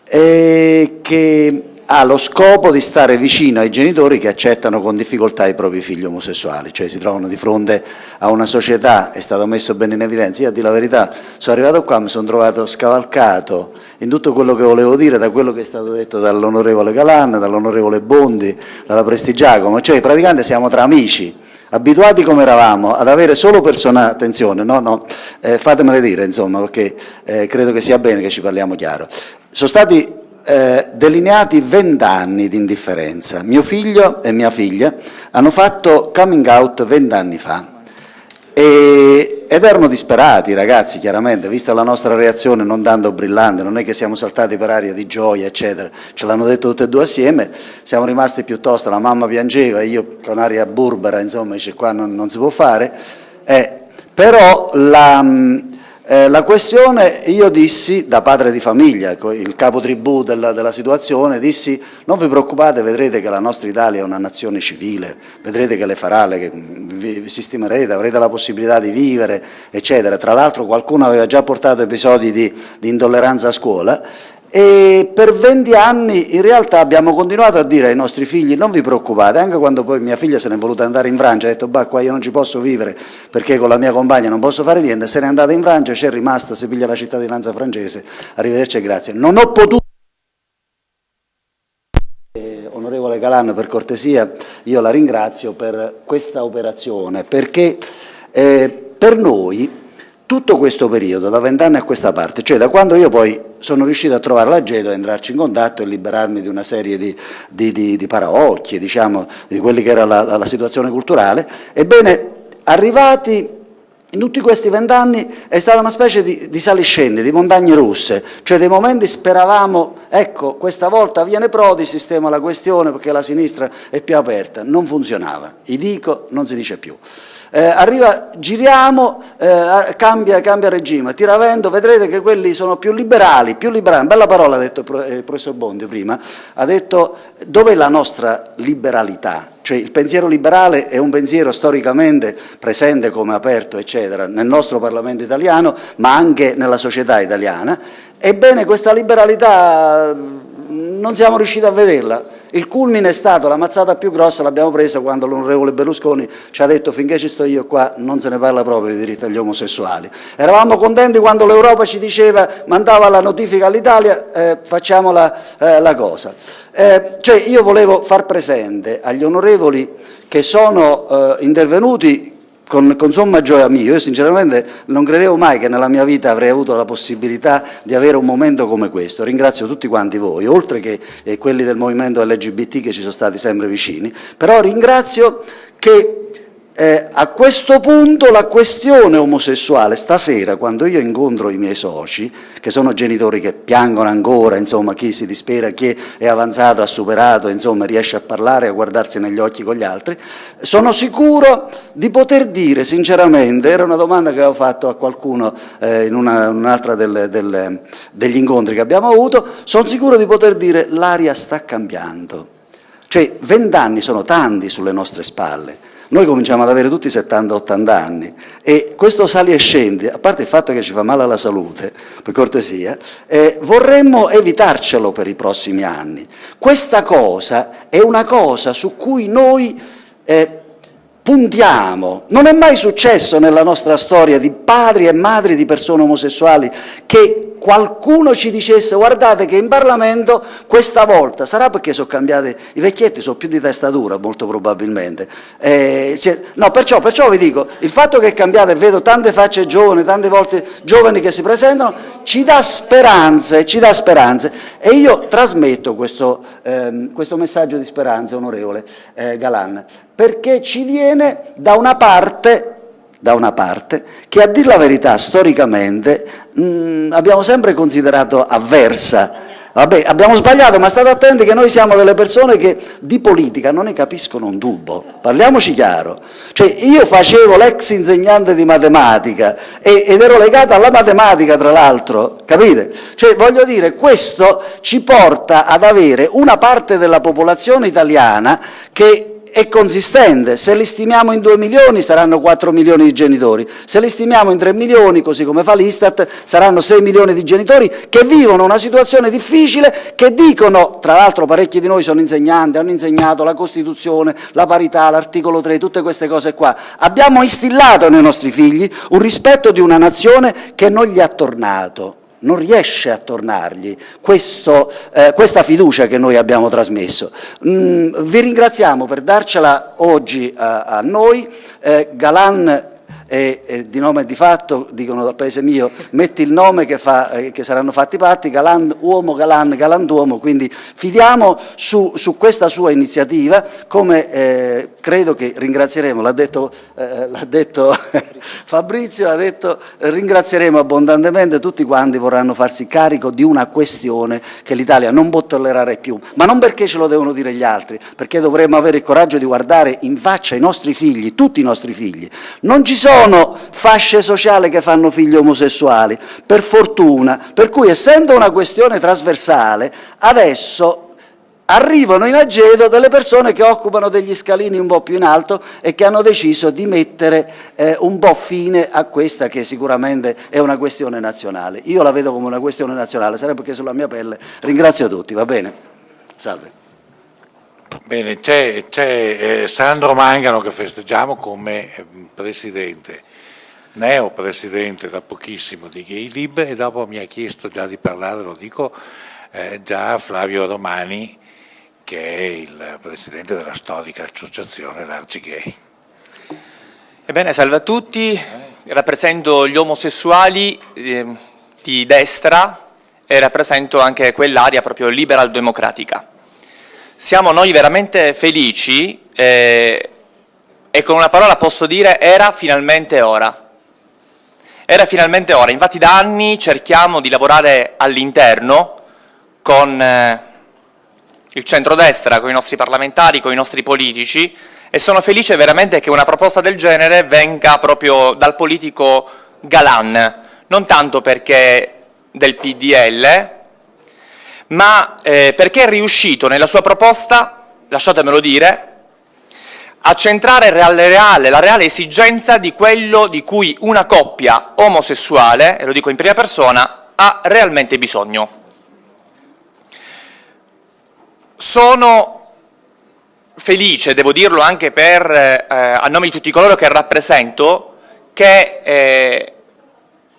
che ha lo scopo di stare vicino ai genitori che accettano con difficoltà i propri figli omosessuali, cioè si trovano di fronte a una società, è stato messo bene in evidenza. Io a dire la verità sono arrivato qua, mi sono trovato scavalcato in tutto quello che volevo dire da quello che è stato detto dall'onorevole Galan, dall'onorevole Bondi, dalla Prestigiacomo, cioè praticamente siamo tra amici, abituati come eravamo ad avere solo persone, attenzione, fatemelo dire insomma, perché credo che sia bene che ci parliamo chiaro. Sono stati delineati 20 anni di indifferenza. Mio figlio e mia figlia hanno fatto coming out 20 anni fa ed erano disperati i ragazzi, chiaramente, vista la nostra reazione non tanto brillante, non è che siamo saltati per aria di gioia eccetera, ce l'hanno detto tutte e due assieme, siamo rimasti piuttosto, la mamma piangeva, io con aria burbera, insomma, dice qua non si può fare, però la questione, io dissi, da padre di famiglia, il capotribù della situazione, dissi non vi preoccupate, vedrete che la nostra Italia è una nazione civile, vedrete che le farà, che vi sistemerete, avrete la possibilità di vivere, eccetera. Tra l'altro qualcuno aveva già portato episodi di intolleranza a scuola e per 20 anni in realtà abbiamo continuato a dire ai nostri figli non vi preoccupate, anche quando poi mia figlia se ne è voluta andare in Francia, ha detto bah qua io non ci posso vivere perché con la mia compagna non posso fare niente, se n'è andata in Francia, c'è rimasta, si piglia la cittadinanza francese, arrivederci e grazie. Non ho potuto, onorevole Galan, per cortesia, io la ringrazio per questa operazione perché per noi tutto questo periodo, da 20 anni a questa parte, cioè da quando io poi sono riuscito a trovare la Gedo, a entrarci in contatto e liberarmi di una serie di paraocchi, diciamo, di quelli che era la situazione culturale, ebbene, arrivati in tutti questi 20 anni è stata una specie di saliscendi, di montagne russe, cioè dei momenti speravamo, ecco, questa volta viene Prodi, sistema la questione perché la sinistra è più aperta, non funzionava, i dico, non si dice più. Giriamo, cambia regime, tiravento, vedrete che quelli sono più liberali, bella parola ha detto il professor Bondi prima, ha detto dov'è la nostra liberalità, cioè il pensiero liberale è un pensiero storicamente presente come aperto eccetera nel nostro Parlamento italiano ma anche nella società italiana, ebbene questa liberalità non siamo riusciti a vederla. Il culmine è stato, la mazzata più grossa l'abbiamo presa quando l'onorevole Berlusconi ci ha detto finché ci sto io qua non se ne parla proprio di diritti agli omosessuali. Eravamo contenti quando l'Europa ci diceva, mandava la notifica all'Italia, facciamo la cosa. Cioè io volevo far presente agli onorevoli che sono intervenuti con somma gioia mia, io sinceramente non credevo mai che nella mia vita avrei avuto la possibilità di avere un momento come questo, ringrazio tutti quanti voi, oltre che quelli del movimento LGBT che ci sono stati sempre vicini, però ringrazio che a questo punto la questione omosessuale, stasera quando io incontro i miei soci, che sono genitori che piangono ancora, insomma chi si dispera, chi è avanzato, ha superato, insomma riesce a parlare, a guardarsi negli occhi con gli altri, sono sicuro di poter dire sinceramente, era una domanda che avevo fatto a qualcuno in un'altra degli incontri che abbiamo avuto, sono sicuro di poter dire l'aria sta cambiando, cioè 20 anni sono tanti sulle nostre spalle. Noi cominciamo ad avere tutti 70-80 anni e questo sali e scendi, a parte il fatto che ci fa male alla salute, per cortesia, vorremmo evitarcelo per i prossimi anni. Questa cosa è una cosa su cui noi puntiamo. Non è mai successo nella nostra storia di padri e madri di persone omosessuali che qualcuno ci dicesse guardate che in Parlamento questa volta, sarà perché sono cambiati, i vecchietti sono più di testa dura molto probabilmente, no, perciò vi dico, il fatto che cambiate, vedo tante facce giovani, tante volte giovani che si presentano, ci dà speranze e io trasmetto questo messaggio di speranza, onorevole Galan, perché ci viene da una parte da una parte, che a dir la verità storicamente abbiamo sempre considerato avversa. Vabbè, abbiamo sbagliato, ma state attenti che noi siamo delle persone che di politica non ne capiscono un tubo, parliamoci chiaro. Cioè, io facevo l'ex insegnante di matematica ed ero legato alla matematica, tra l'altro, capite? Cioè, voglio dire, questo ci porta ad avere una parte della popolazione italiana che è consistente. Se li stimiamo in 2 milioni saranno 4 milioni di genitori, se li stimiamo in 3 milioni, così come fa l'Istat, saranno 6 milioni di genitori che vivono una situazione difficile, che dicono, tra l'altro parecchi di noi sono insegnanti, hanno insegnato la Costituzione, la parità, l'articolo 3, tutte queste cose qua. Abbiamo instillato nei nostri figli un rispetto di una nazione che non gli ha tornato. Non riesce a tornargli questa fiducia che noi abbiamo trasmesso. Vi ringraziamo per darcela oggi a noi. Galan di nome e di fatto, dicono dal paese mio, metti il nome che saranno fatti i patti, Galan uomo, Galan galantuomo, quindi fidiamo su questa sua iniziativa, come credo che ringrazieremo, l'ha detto Fabrizio, ringrazieremo abbondantemente tutti quanti vorranno farsi carico di una questione che l'Italia non può tollerare più, ma non perché ce lo devono dire gli altri, perché dovremmo avere il coraggio di guardare in faccia i nostri figli, tutti i nostri figli. Non ci sono fasce sociali che fanno figli omosessuali, per fortuna, per cui essendo una questione trasversale, adesso arrivano in aggedo delle persone che occupano degli scalini un po' più in alto e che hanno deciso di mettere un po' fine a questa che sicuramente è una questione nazionale. Io la vedo come una questione nazionale, sarebbe che sulla mia pelle. Ringrazio tutti, va bene? Salve. Bene, c'è Sandro Mangano che festeggiamo come presidente, neopresidente da pochissimo di Gay Lib, e dopo mi ha chiesto già di parlare, lo dico già, Flavio Romani, che è il presidente della storica associazione Largi Gay. Ebbene, salve a tutti, rappresento gli omosessuali di destra e rappresento anche quell'area proprio liberal-democratica. Siamo noi veramente felici e con una parola posso dire era finalmente ora. Era finalmente ora, infatti da anni cerchiamo di lavorare all'interno con il centrodestra, con i nostri parlamentari, con i nostri politici, e sono felice veramente che una proposta del genere venga proprio dal politico Galan, non tanto perché del PDL, ma perché è riuscito nella sua proposta, lasciatemelo dire, a centrare la reale esigenza di quello di cui una coppia omosessuale, e lo dico in prima persona, ha realmente bisogno. Sono felice, devo dirlo anche a nome di tutti coloro che rappresento, che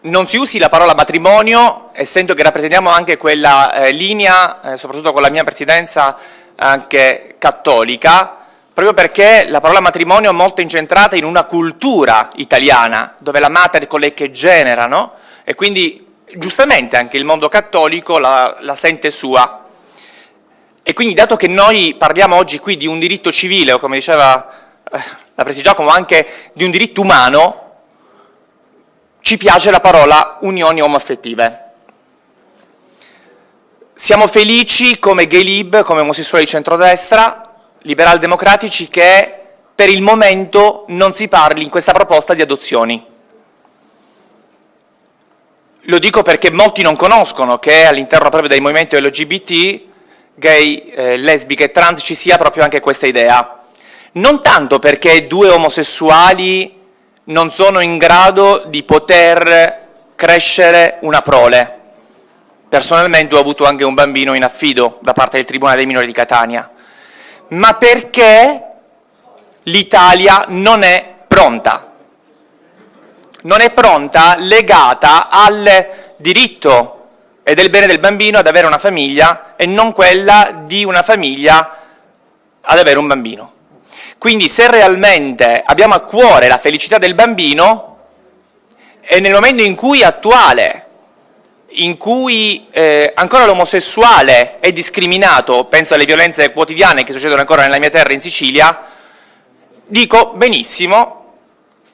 non si usi la parola matrimonio, essendo che rappresentiamo anche quella linea, soprattutto con la mia presidenza anche cattolica, proprio perché la parola matrimonio è molto incentrata in una cultura italiana, dove la mater colei che genera, no? E quindi giustamente anche il mondo cattolico la sente sua. E quindi, dato che noi parliamo oggi qui di un diritto civile, o come diceva la Presi Giacomo, anche di un diritto umano, ci piace la parola unioni omoaffettive. Siamo felici come Gay Lib, come omosessuali di centrodestra, liberal democratici, che per il momento non si parli in questa proposta di adozioni. Lo dico perché molti non conoscono che all'interno proprio del movimento LGBT, gay, lesbiche e trans, ci sia proprio anche questa idea. Non tanto perché due omosessuali non sono in grado di poter crescere una prole. Personalmente ho avuto anche un bambino in affido da parte del Tribunale dei minori di Catania, ma perché l'Italia non è pronta. Non è pronta, legata al diritto e del bene del bambino ad avere una famiglia e non quella di una famiglia ad avere un bambino. Quindi se realmente abbiamo a cuore la felicità del bambino, e nel momento in cui attuale, in cui ancora l'omosessuale è discriminato, penso alle violenze quotidiane che succedono ancora nella mia terra in Sicilia, dico benissimo,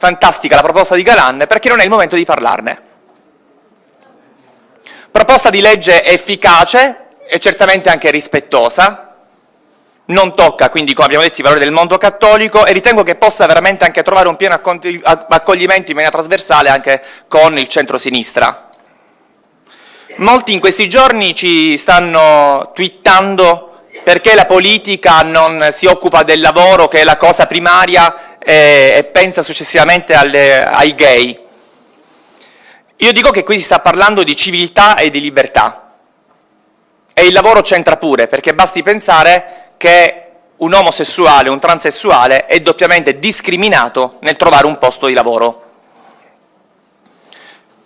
fantastica la proposta di Galan, perché non è il momento di parlarne. Proposta di legge efficace e certamente anche rispettosa, non tocca quindi, come abbiamo detto, i valori del mondo cattolico, e ritengo che possa veramente anche trovare un pieno accoglimento in maniera trasversale anche con il centro-sinistra. Molti in questi giorni ci stanno twittando perché la politica non si occupa del lavoro, che è la cosa primaria, e pensa successivamente ai gay. Io dico che qui si sta parlando di civiltà e di libertà, e il lavoro c'entra pure, perché basti pensare che un omosessuale, un transessuale è doppiamente discriminato nel trovare un posto di lavoro.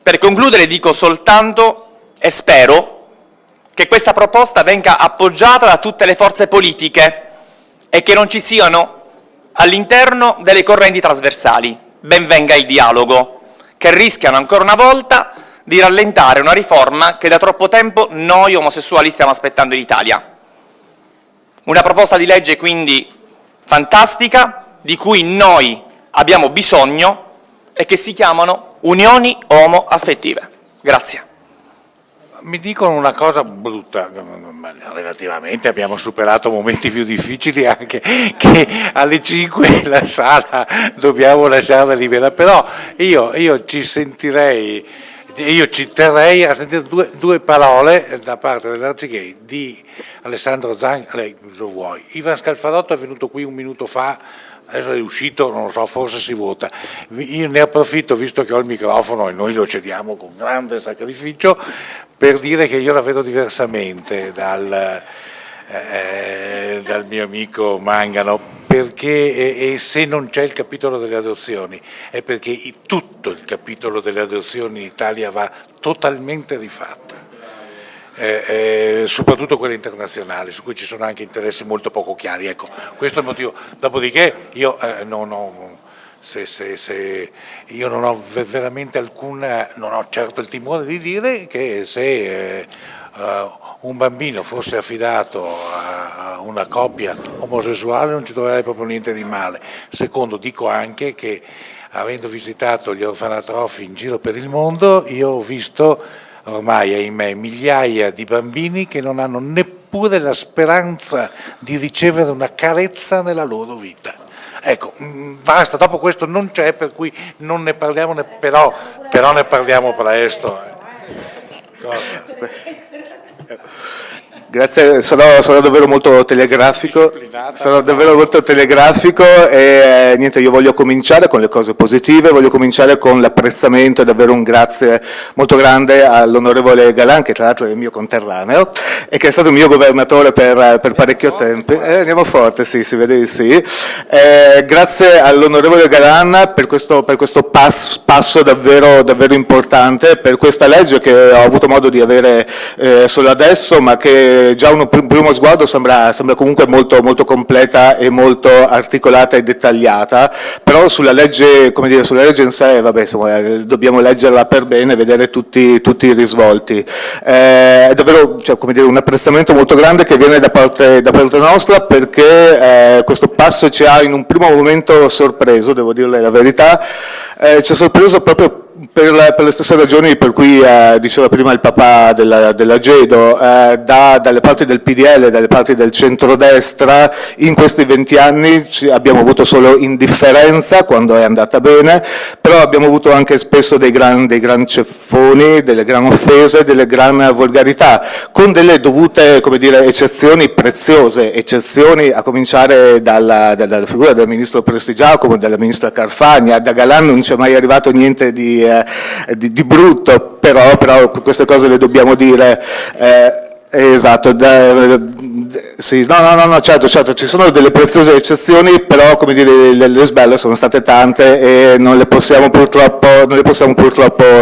Per concludere dico soltanto, e spero, che questa proposta venga appoggiata da tutte le forze politiche e che non ci siano all'interno delle correnti trasversali. Ben venga il dialogo, che rischiano ancora una volta di rallentare una riforma che da troppo tempo noi omosessuali stiamo aspettando in Italia. Una proposta di legge quindi fantastica, di cui noi abbiamo bisogno, e che si chiamano unioni omoaffettive. Grazie. Mi dicono una cosa brutta, relativamente abbiamo superato momenti più difficili, anche che alle 5 la sala dobbiamo lasciarla libera, però io ci terrei a sentire due parole da parte dell'Arcigay di Alessandro Zan, lei lo vuoi. Ivan Scalfarotto è venuto qui un minuto fa, adesso è uscito, non lo so, forse si vota. Io ne approfitto, visto che ho il microfono e noi lo cediamo con grande sacrificio, per dire che io la vedo diversamente dal mio amico Mangano, perché se non c'è il capitolo delle adozioni è perché tutto il capitolo delle adozioni in Italia va totalmente rifatto, soprattutto quelle internazionali, su cui ci sono anche interessi molto poco chiari. Ecco, questo è il motivo. Dopodiché io non ho veramente non ho certo il timore di dire che se un bambino fosse affidato a una coppia omosessuale non ci troverei proprio niente di male. Secondo, dico anche che avendo visitato gli orfanatrofi in giro per il mondo, io ho visto ormai, ahimè, migliaia di bambini che non hanno neppure la speranza di ricevere una carezza nella loro vita. Ecco, basta, dopo questo non c'è, per cui non ne parliamo, però ne parliamo presto. Grazie, sarò davvero molto telegrafico. E niente, io voglio cominciare con le cose positive, voglio cominciare con l'apprezzamento e davvero un grazie molto grande all'onorevole Galan, che tra l'altro è il mio conterraneo e che è stato il mio governatore per parecchio tempo. Andiamo forte, sì, si vede di sì. Grazie all'onorevole Galan per questo passo davvero importante, per questa legge che ho avuto modo di avere solo adesso, ma che già un primo sguardo sembra comunque molto completa e molto articolata e dettagliata, però sulla legge, come dire, sulla legge in sé, vabbè, insomma, dobbiamo leggerla per bene, vedere tutti i risvolti. È davvero, cioè, come dire, un apprezzamento molto grande che viene da parte nostra, perché questo passo ci ha in un primo momento sorpreso, devo dirle la verità, ci ha sorpreso proprio per le stesse ragioni per cui diceva prima il papà della Gedo, dalle parti del PDL, dalle parti del centrodestra, in questi 20 anni abbiamo avuto solo indifferenza quando è andata bene, però abbiamo avuto anche spesso dei gran ceffoni, delle gran offese, delle gran volgarità, con delle dovute, come dire, eccezioni preziose, eccezioni a cominciare dalla figura del ministro Prestigiacomo, della ministra Carfagna. Da Galan non c'è mai arrivato niente di brutto, però queste cose le dobbiamo dire. Esatto, sì, no, certo, ci sono delle preziose eccezioni, però, come dire, le sbelle sono state tante e non le possiamo purtroppo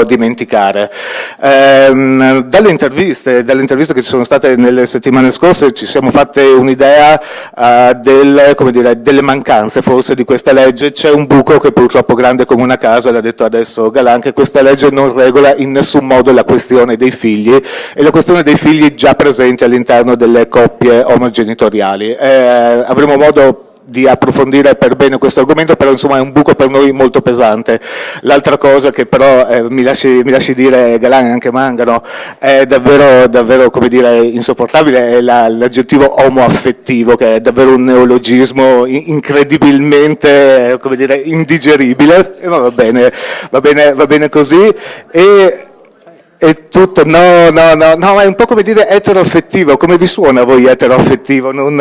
dimenticare. Dalle interviste che ci sono state nelle settimane scorse ci siamo fatte un'idea delle mancanze forse di questa legge. C'è un buco che purtroppo grande come una casa, l'ha detto adesso Galan, che questa legge non regola in nessun modo la questione dei figli, e la questione dei figli già presenti all'interno delle coppie omogenitoriali. Avremo modo di approfondire per bene questo argomento, però insomma è un buco per noi molto pesante. L'altra cosa che però mi lasci dire, Galan e anche Mangano, è davvero come dire, insopportabile, è l'aggettivo omoaffettivo, che è davvero un neologismo incredibilmente, come dire, indigeribile, e va bene così. È tutto, no, ma è un po' come dire eteroaffettivo. Come vi suona a voi eteroaffettivo? Non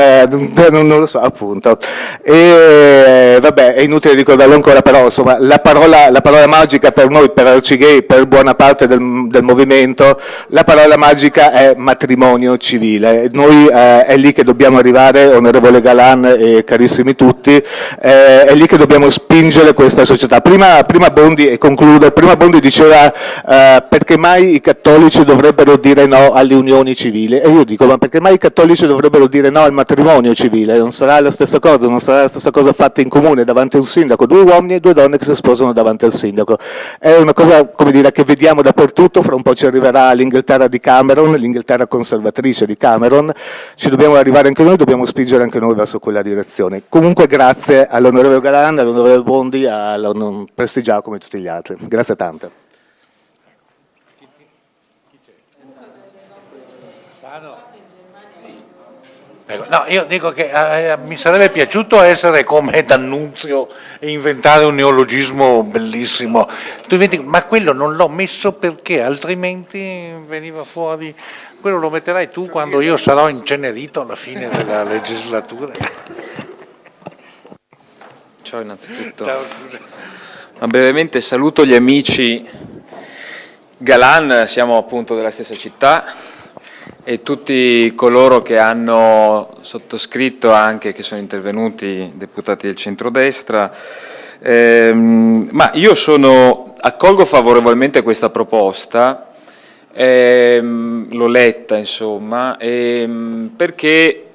lo so, appunto. E vabbè, è inutile ricordarlo ancora, però insomma la parola magica per noi, per Arcigay, per buona parte del movimento, la parola magica è matrimonio civile. Noi è lì che dobbiamo arrivare, onorevole Galan e carissimi tutti, è lì che dobbiamo spingere questa società. Prima Bondi, e concludo, Bondi diceva perché mai i cattolici dovrebbero dire no alle unioni civili, e io dico, ma perché mai i cattolici dovrebbero dire no al matrimonio civile? Non sarà la stessa cosa fatta in comune davanti a un sindaco, 2 uomini e 2 donne che si sposano davanti al sindaco. È una cosa, come dire, che vediamo dappertutto. Fra un po' ci arriverà l'Inghilterra di Cameron, l'Inghilterra conservatrice di Cameron, ci dobbiamo arrivare anche noi, dobbiamo spingere anche noi verso quella direzione. Comunque grazie all'onorevole Galan, all'onorevole Bondi, a Prestigiacomo come tutti gli altri. Grazie tante. No, io dico che mi sarebbe piaciuto essere come D'Annunzio e inventare un neologismo bellissimo. Ma quello non l'ho messo perché altrimenti veniva fuori. Quello lo metterai tu quando io sarò incenerito alla fine della legislatura. Ciao innanzitutto. Ciao. Ma brevemente saluto gli amici Galan, siamo appunto della stessa città, e tutti coloro che hanno sottoscritto, anche che sono intervenuti, deputati del centrodestra. Ma io accolgo favorevolmente questa proposta, l'ho letta insomma, perché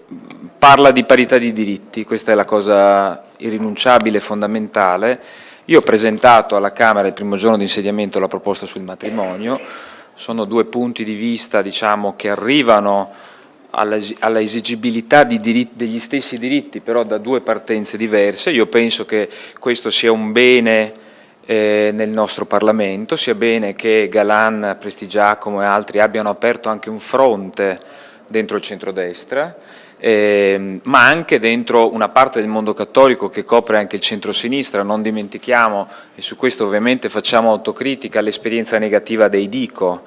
parla di parità di diritti, questa è la cosa irrinunciabile, fondamentale. Io ho presentato alla Camera il primo giorno di insediamento la proposta sul matrimonio. Sono 2 punti di vista, diciamo, che arrivano alla esigibilità degli stessi diritti, però da 2 partenze diverse. Io penso che questo sia un bene nel nostro Parlamento, sia bene che Galan, Prestigiacomo e altri abbiano aperto anche un fronte dentro il centrodestra, ma anche dentro una parte del mondo cattolico che copre anche il centrosinistra. Non dimentichiamo, e su questo ovviamente facciamo autocritica, l'esperienza negativa dei Dico,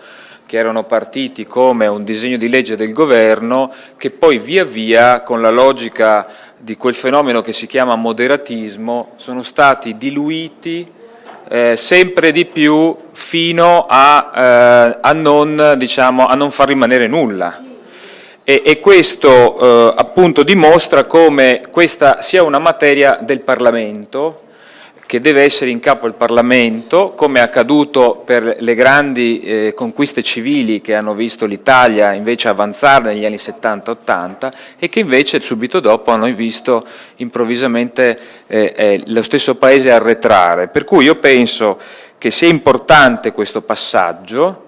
che erano partiti come un disegno di legge del governo, che poi via via, con la logica di quel fenomeno che si chiama moderatismo, sono stati diluiti sempre di più fino a non far rimanere nulla. E questo appunto dimostra come questa sia una materia del Parlamento, che deve essere in capo al Parlamento, come è accaduto per le grandi conquiste civili che hanno visto l'Italia invece avanzare negli anni 70-80 e che invece subito dopo hanno visto improvvisamente lo stesso Paese arretrare. Per cui io penso che sia importante questo passaggio.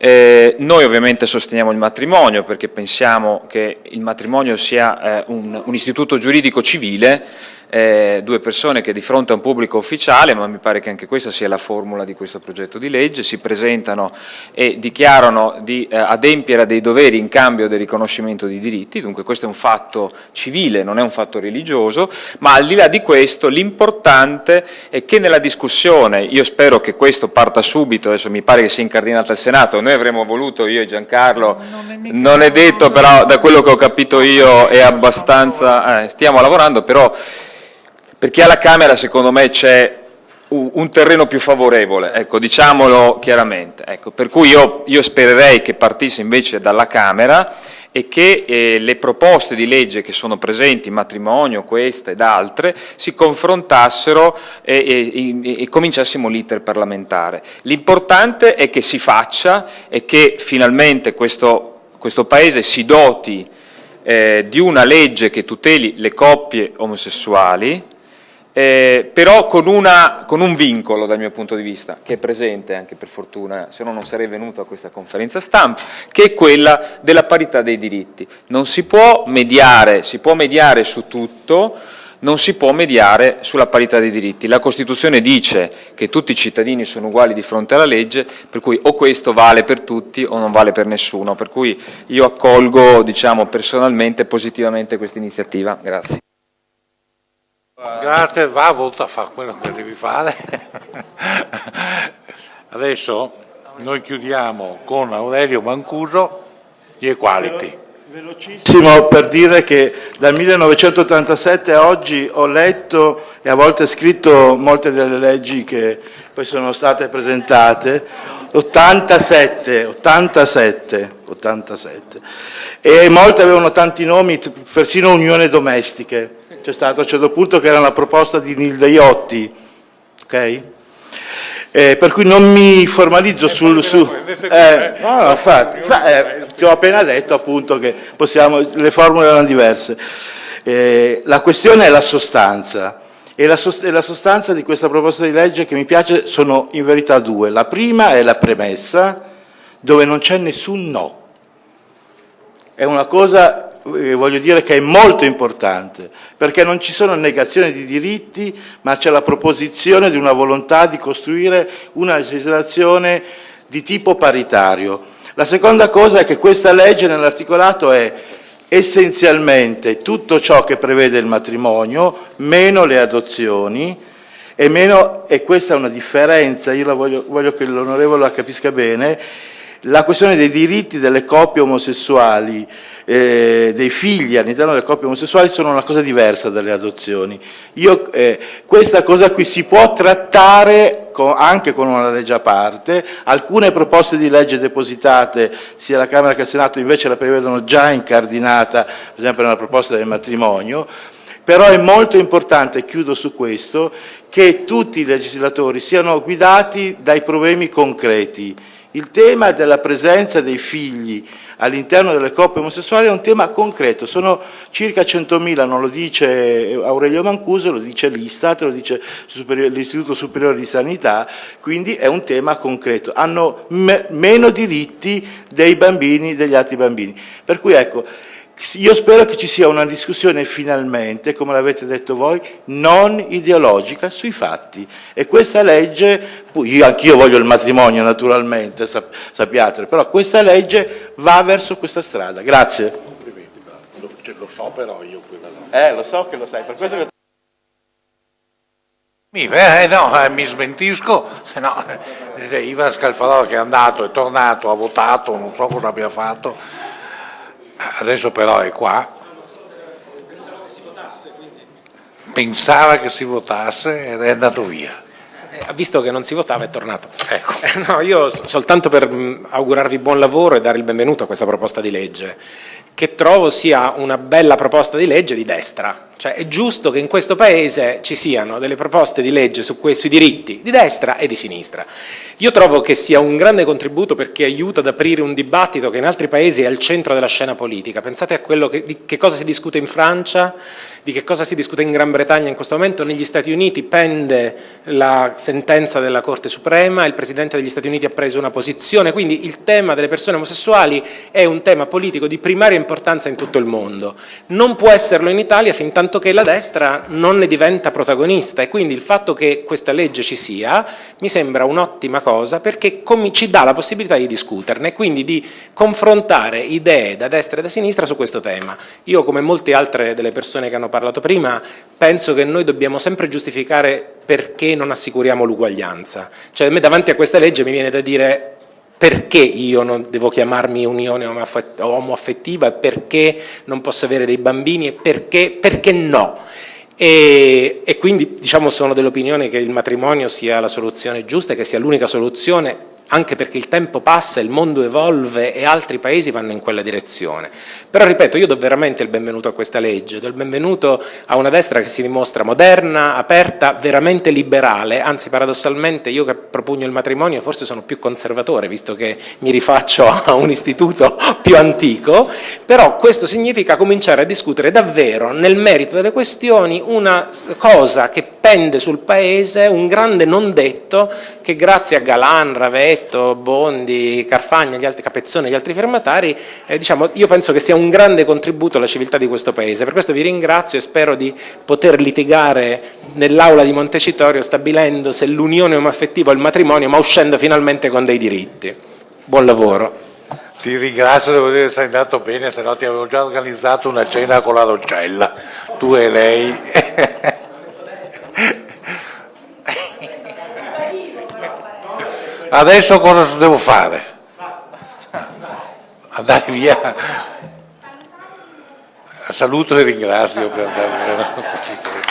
Noi ovviamente sosteniamo il matrimonio perché pensiamo che il matrimonio sia un istituto giuridico civile, 2 persone che di fronte a un pubblico ufficiale, ma mi pare che anche questa sia la formula di questo progetto di legge, si presentano e dichiarano di adempiere a dei doveri in cambio del riconoscimento di diritti. Dunque questo è un fatto civile, non è un fatto religioso, ma al di là di questo l'importante è che nella discussione, io spero che questo parta subito, adesso mi pare che sia incardinato al Senato, noi avremmo voluto, io e Giancarlo, non è detto, però da quello che ho capito io è abbastanza, stiamo lavorando, però perché alla Camera secondo me c'è un terreno più favorevole, ecco, diciamolo chiaramente, ecco, per cui io spererei che partisse invece dalla Camera e che le proposte di legge che sono presenti, matrimonio, questa ed altre, si confrontassero e cominciassimo l'iter parlamentare. L'importante è che si faccia e che finalmente questo Paese si doti di una legge che tuteli le coppie omosessuali, però con un vincolo dal mio punto di vista, che è presente anche per fortuna, se no non sarei venuto a questa conferenza stampa, che è quella della parità dei diritti. Non si può mediare, si può mediare su tutto, non si può mediare sulla parità dei diritti. La Costituzione dice che tutti i cittadini sono uguali di fronte alla legge, per cui o questo vale per tutti o non vale per nessuno, per cui io accolgo, diciamo, personalmente positivamente questa iniziativa. Grazie. Grazie, va, volta a fare quello che devi fare. Adesso noi chiudiamo con Aurelio Mancuso di Equality. Velocissimo per dire che dal 1987 a oggi ho letto e a volte scritto molte delle leggi che poi sono state presentate, 87, e molte avevano tanti nomi, persino unioni domestiche. C'è stato a un certo punto che era una proposta di Nilde Iotti, ok? Per cui non mi formalizzo no, infatti, ti ho appena detto appunto che le formule erano diverse. La questione è la sostanza, e la sostanza di questa proposta di legge che mi piace sono in verità due. La prima è la premessa, dove non c'è nessun no. È una cosa, voglio dire, che è molto importante, perché non ci sono negazioni di diritti, ma c'è la proposizione di una volontà di costruire una legislazione di tipo paritario. La seconda cosa è che questa legge nell'articolato è essenzialmente tutto ciò che prevede il matrimonio, meno le adozioni, e questa è una differenza, io voglio che l'onorevole la capisca bene. La questione dei diritti delle coppie omosessuali, dei figli all'interno delle coppie omosessuali sono una cosa diversa dalle adozioni. Questa cosa qui si può trattare anche con una legge a parte. Alcune proposte di legge depositate sia alla Camera che al Senato invece la prevedono già incardinata, per esempio nella proposta del matrimonio. Però è molto importante, chiudo su questo, che tutti i legislatori siano guidati dai problemi concreti. Il tema della presenza dei figli all'interno delle coppie omosessuali è un tema concreto, sono circa 100.000, non lo dice Aurelio Mancuso, lo dice l'Istat, lo dice l'Istituto Superiore di Sanità, quindi è un tema concreto, hanno meno diritti dei bambini, degli altri bambini. Per cui ecco, io spero che ci sia una discussione finalmente, come l'avete detto voi, non ideologica sui fatti. E questa legge, anch'io voglio il matrimonio naturalmente, sappiatelo, però questa legge va verso questa strada. Grazie. Lo so però io quella no. Lo so che lo sai, per questo che... mi smentisco, no, Ivan Scalfarotto che è andato, è tornato, ha votato, non so cosa abbia fatto. Adesso però è qua, pensava che si votasse ed è andato via. Ha visto che non si votava è tornato. Ecco. No, io soltanto per augurarvi buon lavoro e dare il benvenuto a questa proposta di legge, che trovo sia una bella proposta di legge di destra. Cioè è giusto che in questo Paese ci siano delle proposte di legge sui diritti di destra e di sinistra. Io trovo che sia un grande contributo perché aiuta ad aprire un dibattito che in altri Paesi è al centro della scena politica. Pensate a di che cosa si discute in Francia, di che cosa si discute in Gran Bretagna in questo momento. Negli Stati Uniti pende la sentenza della Corte Suprema, il Presidente degli Stati Uniti ha preso una posizione, quindi il tema delle persone omosessuali è un tema politico di primaria importanza in tutto il mondo. Non può esserlo in Italia fin tanto che la destra non ne diventa protagonista, e quindi il fatto che questa legge ci sia mi sembra un'ottima cosa perché ci dà la possibilità di discuterne e quindi di confrontare idee da destra e da sinistra su questo tema. Io, come molte altre delle persone che hanno parlato prima, penso che noi dobbiamo sempre giustificare perché non assicuriamo l'uguaglianza. Cioè a me davanti a questa legge mi viene da dire: perché io non devo chiamarmi unione omoaffettiva, e perché non posso avere dei bambini, e perché no? E quindi diciamo sono dell'opinione che il matrimonio sia la soluzione giusta e che sia l'unica soluzione, anche perché il tempo passa, il mondo evolve e altri paesi vanno in quella direzione. Però ripeto, io do veramente il benvenuto a questa legge, do il benvenuto a una destra che si dimostra moderna, aperta, veramente liberale, anzi paradossalmente io che propugno il matrimonio forse sono più conservatore, visto che mi rifaccio a un istituto più antico, però questo significa cominciare a discutere davvero nel merito delle questioni una cosa che pende sul Paese, un grande non detto che grazie a Galan, Ravetti, Capetto, Bondi, Carfagna, gli altri, Capezzone e gli altri firmatari, diciamo, io penso che sia un grande contributo alla civiltà di questo Paese. Per questo vi ringrazio e spero di poter litigare nell'aula di Montecitorio stabilendo se l'unione omoaffettiva o il matrimonio, ma uscendo finalmente con dei diritti. Buon lavoro. Ti ringrazio, devo dire che sei andato bene, se no ti avevo già organizzato una cena con la Roccella, tu e lei. Adesso cosa devo fare? Andare via. Saluto e ringrazio per davvero.